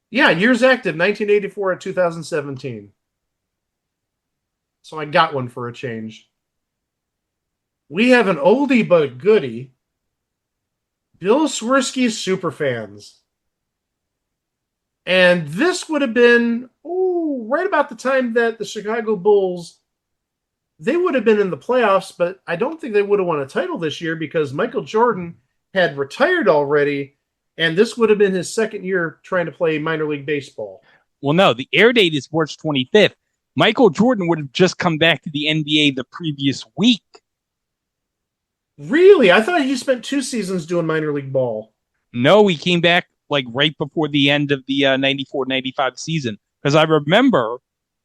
Yeah, years active, 1984 to 2017. So I got one for a change. We have an oldie but a goodie. Bill Swirsky's Superfans. And this would have been right about the time that the Chicago Bulls, they would have been in the playoffs, but I don't think they would have won a title this year because Michael Jordan had retired already, and this would have been his second year trying to play minor league baseball. Well, no, the air date is March 25th. Michael Jordan would have just come back to the NBA the previous week. Really? I thought he spent 2 seasons doing minor league ball. No, he came back like right before the end of the 94-95 season. Because I remember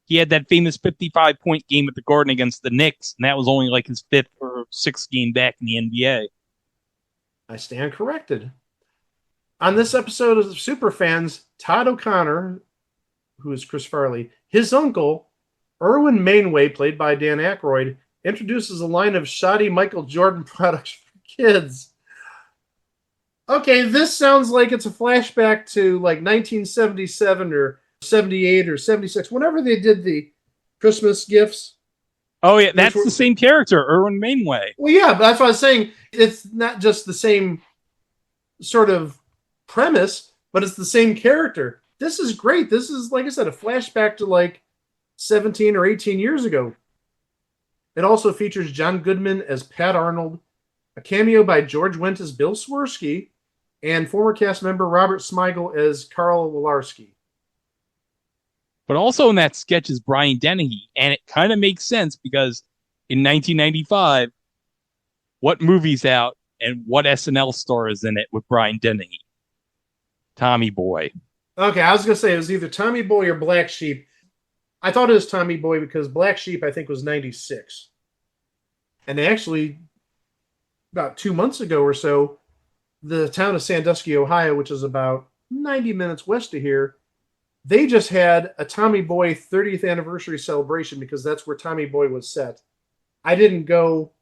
he had that famous 55-point game at the Garden against the Knicks, and that was only like his 5th or 6th game back in the NBA. I stand corrected. On this episode of Superfans, Todd O'Connor, who is Chris Farley, his uncle, Erwin Mainway, played by Dan Aykroyd, introduces a line of shoddy Michael Jordan products for kids. Okay, this sounds like it's a flashback to like 1977 or 78 or 76, whenever they did the Christmas gifts. Oh, yeah, that's the same character, Erwin Mainway. Well, yeah, but that's what I was saying. It's not just the same sort of premise, but it's the same character. This is great. This is, like I said, a flashback to like 17 or 18 years ago. It also features John Goodman as Pat Arnold, a cameo by George Wendt as Bill Swirsky, and former cast member Robert Smigel as Carl Wilarski. But also in that sketch is Brian Dennehy, and it kind of makes sense because in 1995, what movie's out and what SNL star is in it with Brian Dennehy? Tommy Boy. Okay, I was going to say it was either Tommy Boy or Black Sheep. I thought it was Tommy Boy because Black Sheep, I think, was 96. And actually, about 2 months ago or so, the town of Sandusky, Ohio, which is about 90 minutes west of here, they just had a Tommy Boy 30th anniversary celebration because that's where Tommy Boy was set. I didn't go.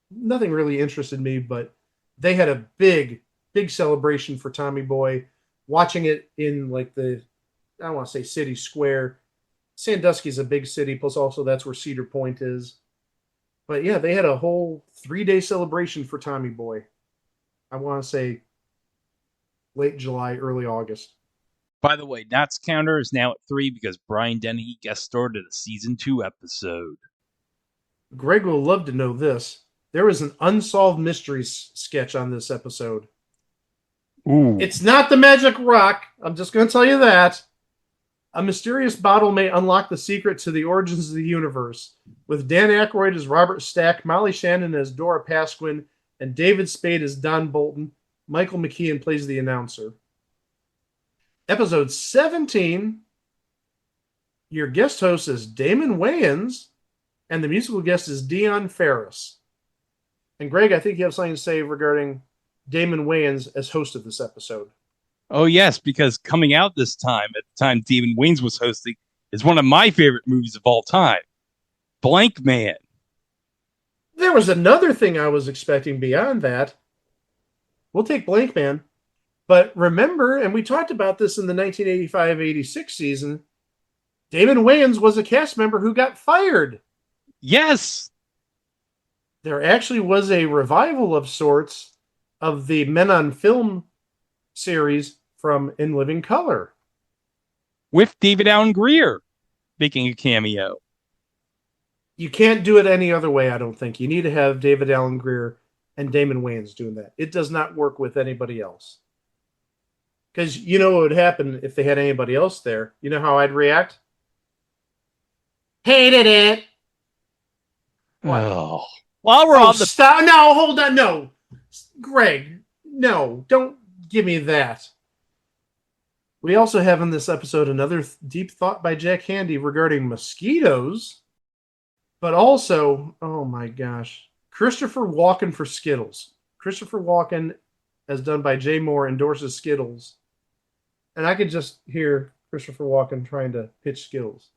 Nothing really interested me, but they had a big celebration for Tommy Boy. Watching it in like the, I don't want to say city square. Sandusky's a big city, plus also that's where Cedar Point is. But yeah, they had a whole 3-day celebration for Tommy Boy. I want to say late July, early August. By the way, Knots Counter is now at 3 because Brian Dennehy guest starred in a season 2 episode. Greg will love to know this. There was an unsolved mysteries sketch on this episode. Ooh. It's not the magic rock. I'm just going to tell you that. A mysterious bottle may unlock the secret to the origins of the universe. With Dan Aykroyd as Robert Stack, Molly Shannon as Dora Pasquin, and David Spade as Don Bolton, Michael McKeon plays the announcer. Episode 17, your guest host is Damon Wayans, and the musical guest is Dion Ferris. And Greg, I think you have something to say regarding Damon Wayans as host of this episode. Oh, yes, because coming out this time, at the time Damon Wayans was hosting, is one of my favorite movies of all time, Blank Man. There was another thing I was expecting beyond that. We'll take Blank Man. But remember, and we talked about this in the 1985-86 season, Damon Wayans was a cast member who got fired. Yes. There actually was a revival of sorts of the Men on Film series from In Living Color. With David Allen Greer making a cameo. You can't do it any other way, I don't think. You need to have David Allen Greer and Damon Wayans doing that. It does not work with anybody else. Because you know what would happen if they had anybody else there? You know how I'd react? Hated it. What? Oh. While we're on the stop. No, hold on. No. Greg, no. Don't give me that. We also have in this episode another deep thought by Jack Handy regarding mosquitoes. But also, oh my gosh, Christopher Walken for Skittles. Christopher Walken, as done by Jay Moore, endorses Skittles. And I could just hear Christopher Walken trying to pitch Skittles.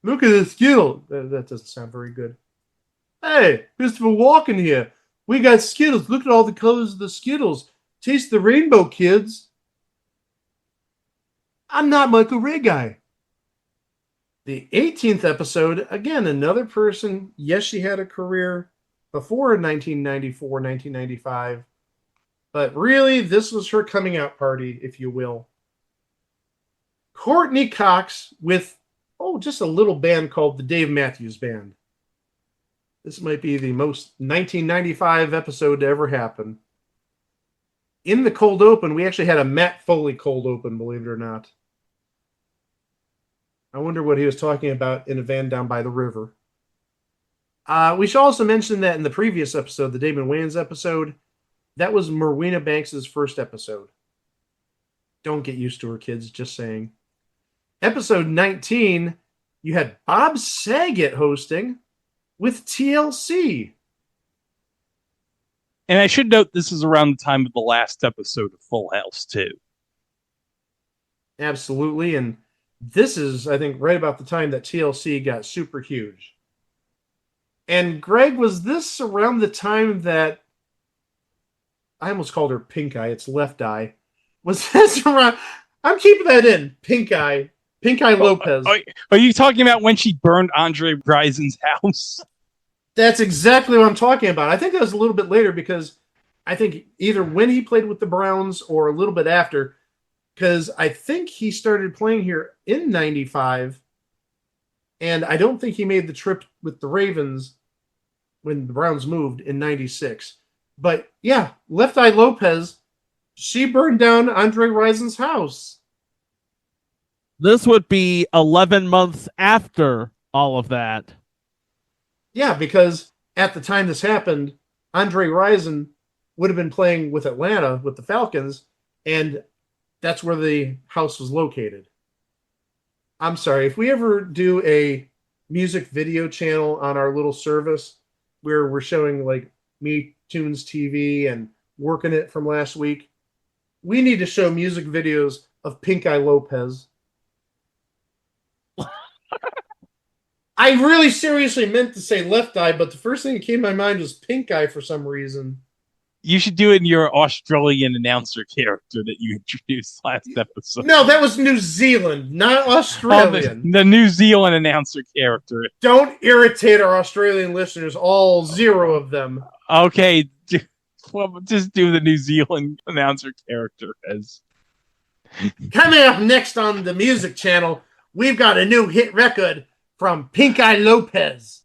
Look at this Skittle. That doesn't sound very good. Hey, Christopher Walken here. We got Skittles. Look at all the colors of the Skittles. Taste the rainbow, kids. I'm not Michael Ray Guy. The 18th episode, again, another person. Yes, she had a career before 1994, 1995. But really, this was her coming out party, if you will. Courtney Cox with, just a little band called the Dave Matthews Band. This might be the most 1995 episode to ever happen. In the cold open, we actually had a Matt Foley cold open, believe it or not. I wonder what he was talking about in a van down by the river. We should also mention that in the previous episode, the Damon Wayans episode, that was Marwena Banks' first episode. Don't get used to her, kids, just saying. Episode 19, you had Bob Saget hosting with TLC. And I should note this is around the time of the last episode of Full House, too. Absolutely, and this is, I think, right about the time that TLC got super huge. And Greg, was this around the time that I almost called her Pink Eye, it's Left Eye. Was this around? I'm keeping that in. Pink Eye Lopez. Are you talking about when she burned Andre Rison's house? That's exactly what I'm talking about. I think that was a little bit later because I think either when he played with the Browns or a little bit after, because I think he started playing here in 95, and I don't think he made the trip with the Ravens when the Browns moved in 96. But yeah, Left Eye Lopez, she burned down Andre Rison's house. This would be 11 months after all of that. Yeah, because at the time this happened, Andre Rison would have been playing with Atlanta with the Falcons, and that's where the house was located. I'm sorry, if we ever do a music video channel on our little service where we're showing like Me Tunes TV and Working It from last week, we need to show music videos of Pink Eye Lopez. I really seriously meant to say Left Eye, but the first thing that came to my mind was Pink Eye for some reason. You should do it in your Australian announcer character that you introduced last episode. No, that was New Zealand, not Australian. The New Zealand announcer character. Don't irritate our Australian listeners, all 0 of them. Okay, just do the New Zealand announcer character as. Coming up next on the music channel, we've got a new hit record from Pink Eye Lopez.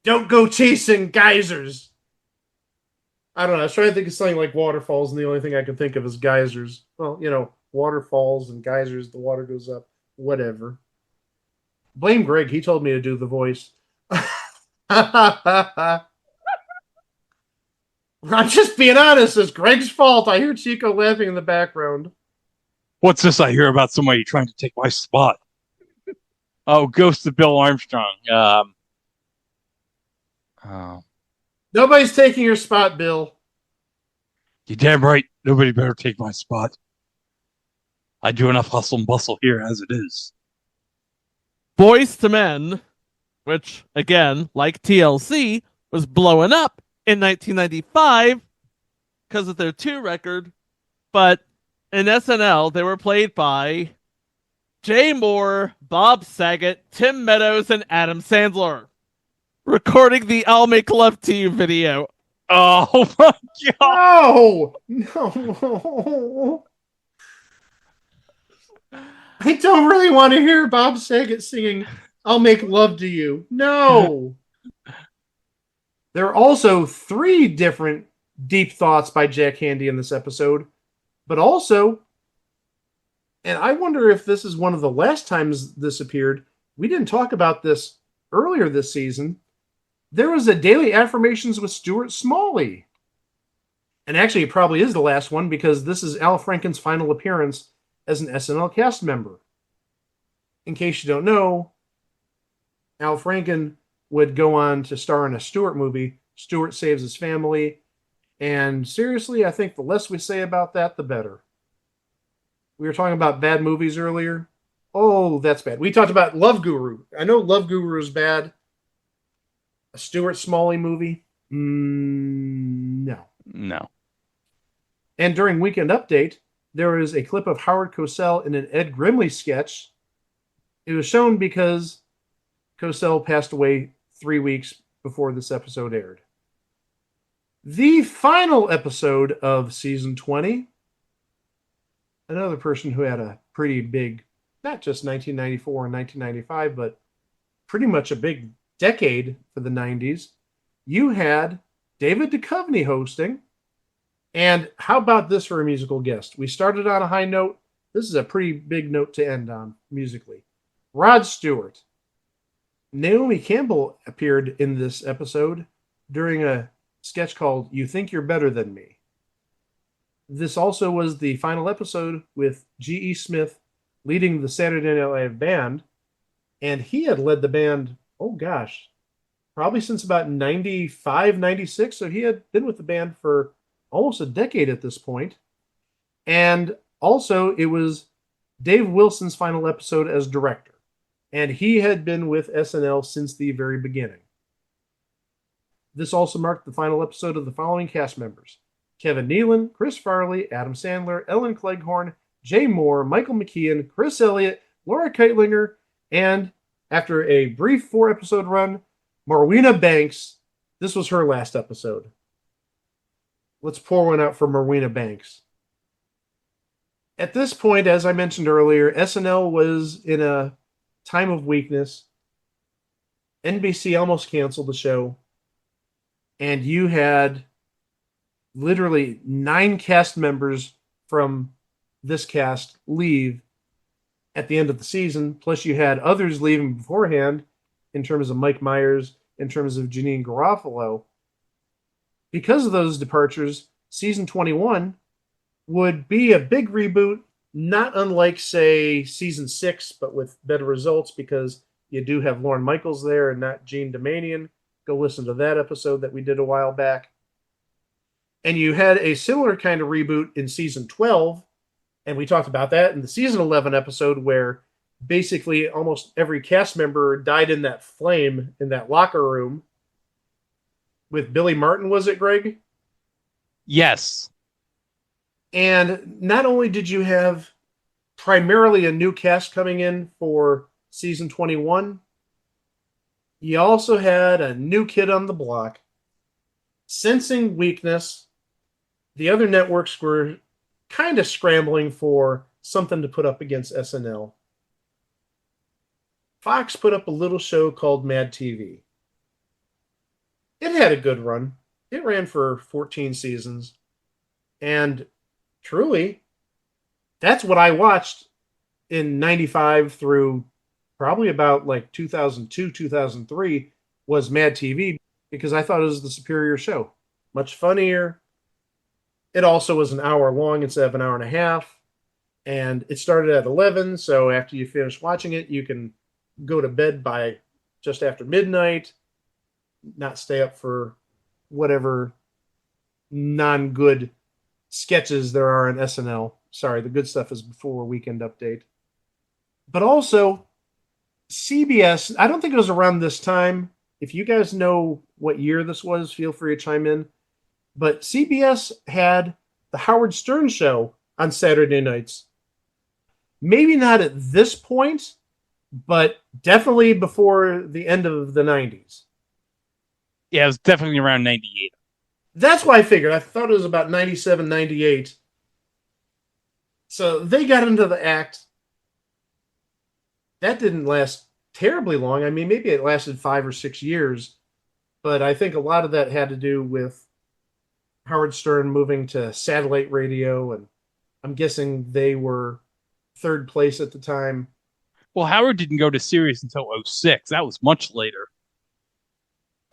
Don't go chasing geysers. I don't know. I was trying to think of something like waterfalls, and the only thing I could think of is geysers. Well, waterfalls and geysers, the water goes up. Whatever. Blame Greg. He told me to do the voice. I'm just being honest. It's Greg's fault. I hear Chico laughing in the background. What's this I hear about somebody trying to take my spot? Oh, Ghost of Bill Armstrong. Nobody's taking your spot, Bill. You're damn right. Nobody better take my spot. I do enough hustle and bustle here as it is. Boys to Men, which, again, like TLC, was blowing up in 1995 because of their 2 record, but in SNL, they were played by Jay Moore, Bob Saget, Tim Meadows, and Adam Sandler, recording the I'll Make Love to You video. Oh my god! No. I don't really want to hear Bob Saget singing I'll Make Love to You. No. There are also 3 different deep thoughts by Jack Handy in this episode, but also, and I wonder if this is one of the last times this appeared, we didn't talk about this earlier this season. There was a Daily Affirmations with Stuart Smalley. And actually, it probably is the last one because this is Al Franken's final appearance as an SNL cast member. In case you don't know, Al Franken would go on to star in a Stewart movie, Stewart Saves His Family, and seriously, I think the less we say about that, the better. We were talking about bad movies earlier. Oh, that's bad. We talked about Love Guru. I know Love Guru is bad. A Stuart Smalley movie? No. No. And during Weekend Update, there is a clip of Howard Cosell in an Ed Grimley sketch. It was shown because Cosell passed away 3 weeks before this episode aired. The final episode of season 20, another person who had a pretty big, not just 1994 and 1995, but pretty much a big decade for the 90s. You had David Duchovny hosting. And how about this for a musical guest? We started on a high note. This is a pretty big note to end on musically. Rod Stewart. Naomi Campbell appeared in this episode during a sketch called You Think You're Better Than Me. This also was the final episode with G.E. Smith leading the Saturday Night Live band. And he had led the band, probably since about 95, 96. So he had been with the band for almost a decade at this point. And also, it was Dave Wilson's final episode as director. And he had been with SNL since the very beginning. This also marked the final episode of the following cast members: Kevin Nealon, Chris Farley, Adam Sandler, Ellen Cleghorn, Jay Moore, Michael McKean, Chris Elliott, Laura Keitlinger, and after a brief 4-episode run, Marwena Banks. This was her last episode. Let's pour one out for Marwena Banks. At this point, as I mentioned earlier, SNL was in a time of weakness. NBC almost canceled the show. And you had literally 9 cast members from this cast leave at the end of the season. Plus you had others leaving beforehand in terms of Mike Myers, in terms of Janine Garofalo. Because of those departures, season 21 would be a big reboot, not unlike, say, season 6, but with better results because you do have Lorne Michaels there and not Gene Domanian. Go listen to that episode that we did a while back. And you had a similar kind of reboot in season 12, and we talked about that in the season 11 episode where basically almost every cast member died in that flame in that locker room. With Billy Martin, was it, Greg? Yes. And not only did you have primarily a new cast coming in for season 21, you also had a new kid on the block. Sensing weakness, the other networks were kind of scrambling for something to put up against SNL. Fox put up a little show called Mad TV. It had a good run. It ran for 14 seasons. And truly, that's what I watched in 95 through probably about like 2002, 2003 was Mad TV because I thought it was the superior show. Much funnier. It also was an hour long instead of an hour and a half. And it started at 11, so after you finish watching it, you can go to bed by just after midnight, not stay up for whatever non-good sketches there are in SNL. Sorry, the good stuff is before Weekend Update. But also, CBS, I don't think it was around this time. If you guys know what year this was, feel free to chime in. But CBS had the Howard Stern Show on Saturday nights. Maybe not at this point, but definitely before the end of the 90s. Yeah, it was definitely around 98. That's why I figured. I thought it was about 97, 98. So they got into the act. That didn't last terribly long. I mean, maybe it lasted 5 or 6 years, but I think a lot of that had to do with Howard Stern moving to satellite radio, and I'm guessing they were third place at the time. Well, Howard didn't go to Sirius until 06. That was much later.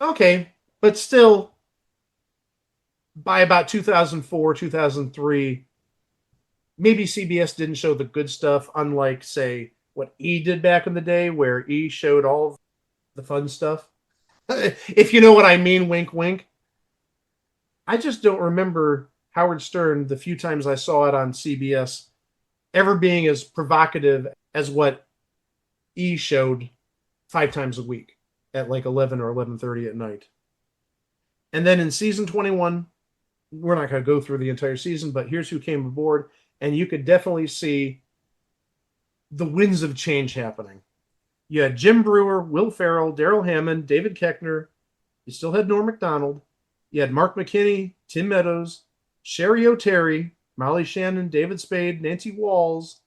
Okay, but still, by about 2004, 2003, maybe CBS didn't show the good stuff, unlike, say, what E did back in the day, where E showed all the fun stuff. If you know what I mean, wink, wink. I just don't remember Howard Stern, the few times I saw it on CBS, ever being as provocative as what E showed 5 times a week at like 11 or 11:30 at night. And then in season 21, we're not going to go through the entire season, but here's who came aboard, and you could definitely see the winds of change happening. You had Jim Brewer, Will Ferrell, Daryl Hammond, David Koechner. You still had Norm Macdonald. You had Mark McKinney, Tim Meadows, Sherry O'Terry, Molly Shannon, David Spade, Nancy Walls,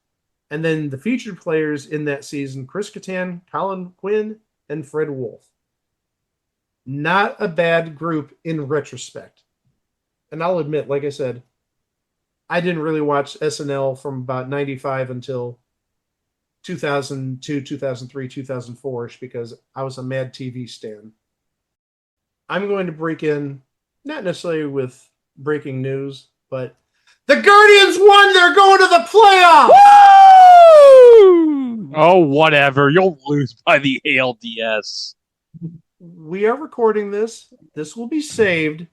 and then the featured players in that season, Chris Kattan, Colin Quinn, and Fred Wolf. Not a bad group in retrospect. And I'll admit, like I said, I didn't really watch SNL from about 95 until 2002, 2003, 2004-ish, because I was a Mad TV stan. I'm going to break in, not necessarily with breaking news, but the Guardians won! They're going to the playoffs! Woo! Oh, whatever. You'll lose by the ALDS. We are recording this. This will be saved.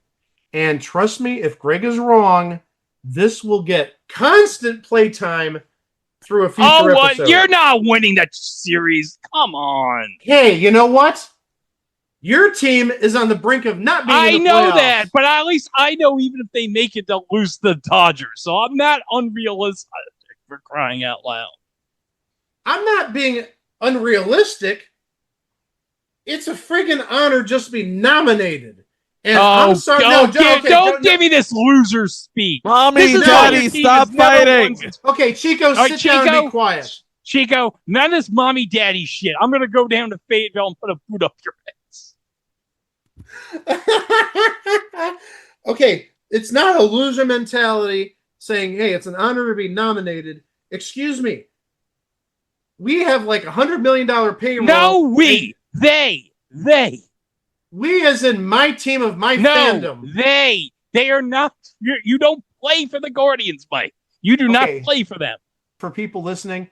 And trust me, if Greg is wrong, this will get constant playtime through a future episode. You're not winning that series. Come on. Hey, you know what? Your team is on the brink of not being in the know playoffs. that, but at least I know even if they make it, they'll lose the Dodgers. So I'm not unrealistic, for crying out loud. I'm not being unrealistic. It's a friggin' honor just to be nominated. And I'm sorry. Don't give me this loser speak. Mommy, Daddy, stop fighting. Okay, Chico, sit down and be quiet. Chico, none of this mommy daddy shit. I'm going to go down to Fayetteville and put a boot up your heads. Okay, it's not a loser mentality saying, hey, it's an honor to be nominated. Excuse me. We have like $100 million payroll. No, they. We as in my team of my fandom. They are not. You don't play for the Guardians, Mike. You do not play for them. For people listening,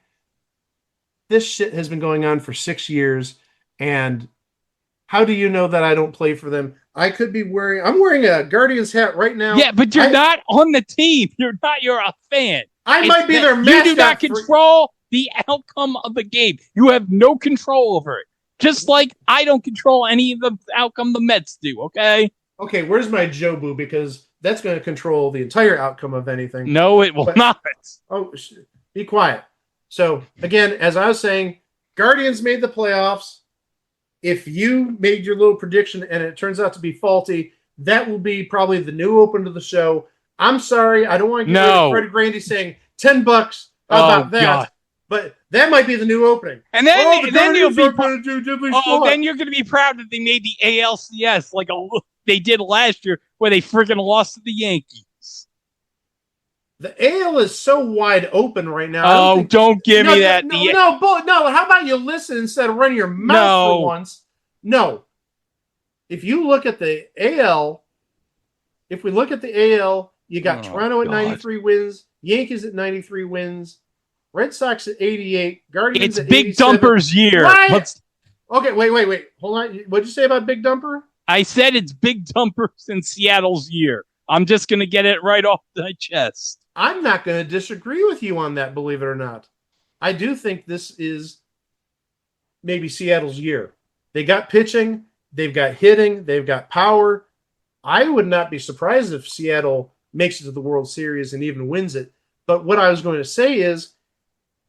this shit has been going on for 6 years, and how do you know that I don't play for them? I'm wearing a Guardians hat right now. Yeah, but you're not on the team. You're a fan. I might be their mascot. You do not control the outcome of the game. You have no control over it. Just like I don't control any of the outcome the Mets do, okay? Okay, where's my Jobu? Because that's going to control the entire outcome of anything. No, it will not. Oh, be quiet. So, again, as I was saying, Guardians made the playoffs. If you made your little prediction and it turns out to be faulty, that will be probably the new open to the show. I'm sorry. I don't want to get rid of Freddie Grandy saying $10 about that. God. But that might be the new opening. And then you'll be then you're going to be proud that they made the ALCS like they did last year, where they freaking lost to the Yankees. The AL is so wide open right now. Don't give me that. No. How about you listen instead of running your mouth for once? No. If you look at the AL, you got Toronto at 93 wins, Yankees at 93 wins. Red Sox at 88, Guardians at 87. It's Big Dumper's year. Okay, wait. Hold on. What'd you say about Big Dumper? I said it's Big Dumper's in Seattle's year. I'm just going to get it right off my chest. I'm not going to disagree with you on that, believe it or not. I do think this is maybe Seattle's year. They got pitching, they've got hitting, they've got power. I would not be surprised if Seattle makes it to the World Series and even wins it. But what I was going to say is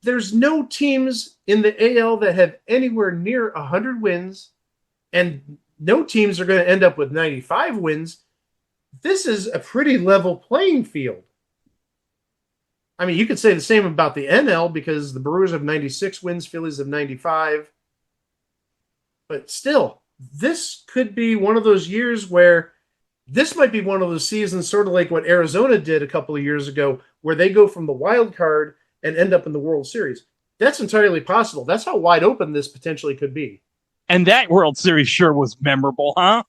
there's no teams in the AL that have anywhere near 100 wins, and no teams are going to end up with 95 wins. This is a pretty level playing field. I mean, you could say the same about the NL because the Brewers have 96 wins, Phillies have 95. But still, this could be one of those years where this might be one of those seasons, sort of like what Arizona did a couple of years ago, where they go from the wild card and end up in the World Series. That's entirely possible. That's how wide open this potentially could be. And that World Series sure was memorable, huh?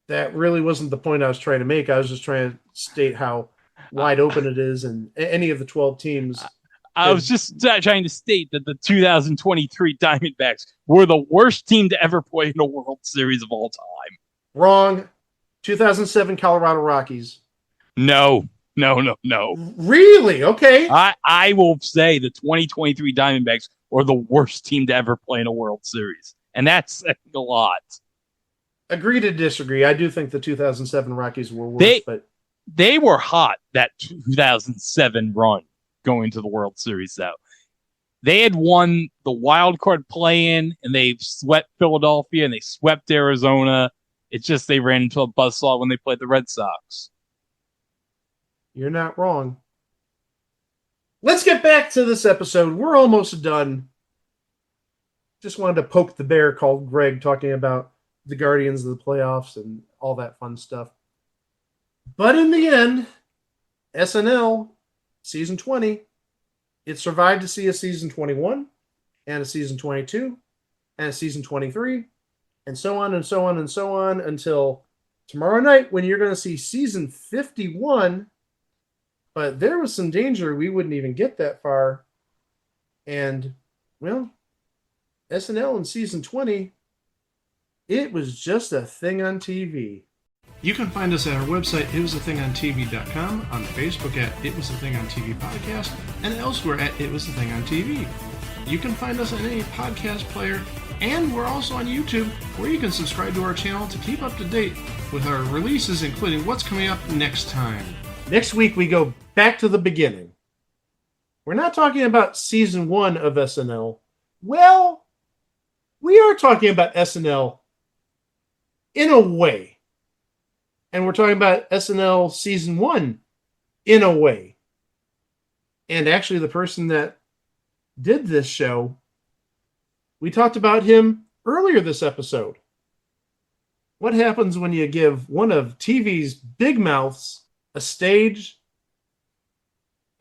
That really wasn't the point I was trying to make. I was just trying to state how wide open it is, and any of the 12 teams. I was just trying to state that the 2023 Diamondbacks were the worst team to ever play in a World Series of all time. Wrong. 2007 Colorado Rockies. No. Really? Okay. I will say the 2023 Diamondbacks are the worst team to ever play in a World Series. And that's a lot. Agree to disagree. I do think the 2007 Rockies were worse, but they were hot that 2007 run going to the World Series, though. They had won the wild card play-in, and they swept Philadelphia, and they swept Arizona. It's just they ran into a buzzsaw when they played the Red Sox. You're not wrong. Let's get back to this episode. We're almost done. Just wanted to poke the bear called Greg talking about the Guardians of the playoffs and all that fun stuff. But in the end, SNL season 20, it survived to see a season 21 and a season 22 and a season 23 and so on and so on and so on until tomorrow night when you're going to see season 51. But there was some danger we wouldn't even get that far. And, well, SNL in season 20, it was just a thing on TV. You can find us at our website, itwasathingontv.com, on Facebook at It Was a Thing on TV podcast, and elsewhere at It Was a Thing on TV. You can find us on any podcast player, and we're also on YouTube, where you can subscribe to our channel to keep up to date with our releases, including what's coming up next time. Next week, we go back to the beginning. We're not talking about season 1 of SNL. Well, we are talking about SNL in a way. And we're talking about SNL season 1 in a way. And actually, the person that did this show, we talked about him earlier this episode. What happens when you give one of TV's big mouths a stage?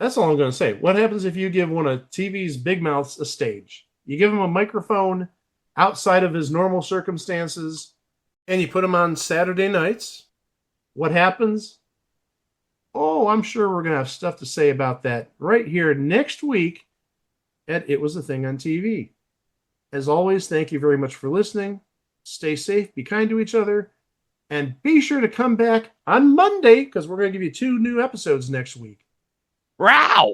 That's all I'm going to say. What happens if you give one of TV's big mouths a stage? You give him a microphone outside of his normal circumstances, and you put him on Saturday nights. What happens? Oh, I'm sure we're going to have stuff to say about that right here next week at It Was a Thing on TV. As always, thank you very much for listening. Stay safe, be kind to each other, and be sure to come back on Monday because we're going to give you 2 new episodes next week. Wow!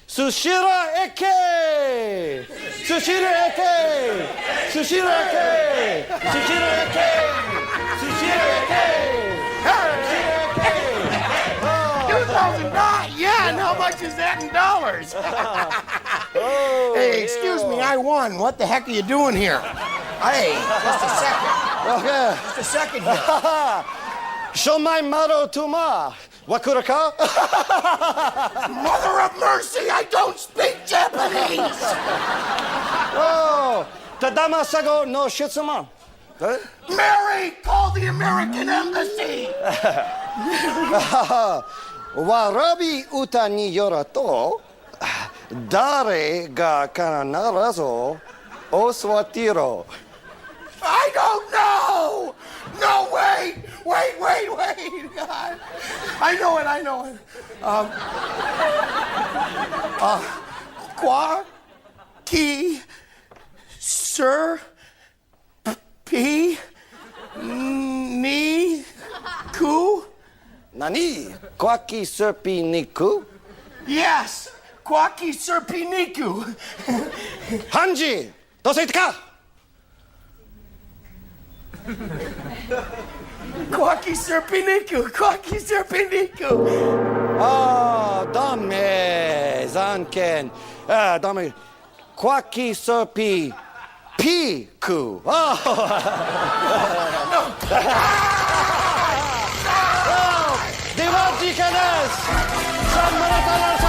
Sushira Eke! Sushira Eke! Sushira Eke! Sushira Eke! Sushira Eke! $2,000? Yeah, and how much is that in dollars? Hey, excuse me, I won. What the heck are you doing here? Hey, just a second. Okay. Just a second here. Shomai Maro Tuma. Wakuraka? Mother of mercy, I don't speak Japanese! Oh, Tadama Sago no Shitsuma. Mary, call the American Embassy! Warabi uta ni yorato, dare ga kanarazo oswatiro. I don't know! No, wait! God. I know it. Qua, ki, sir, p, ni, ku. Nani? Kwaki serpi niku? Yes! Kwaki serpi niku! Hanji! Dosei ka? Kwaki serpi niku! Kwaki serpi niku! Oh, dans mes anken. Dans mes... Quoi qui sopi. Piku. Oh. Dimajicanas. San Maritanas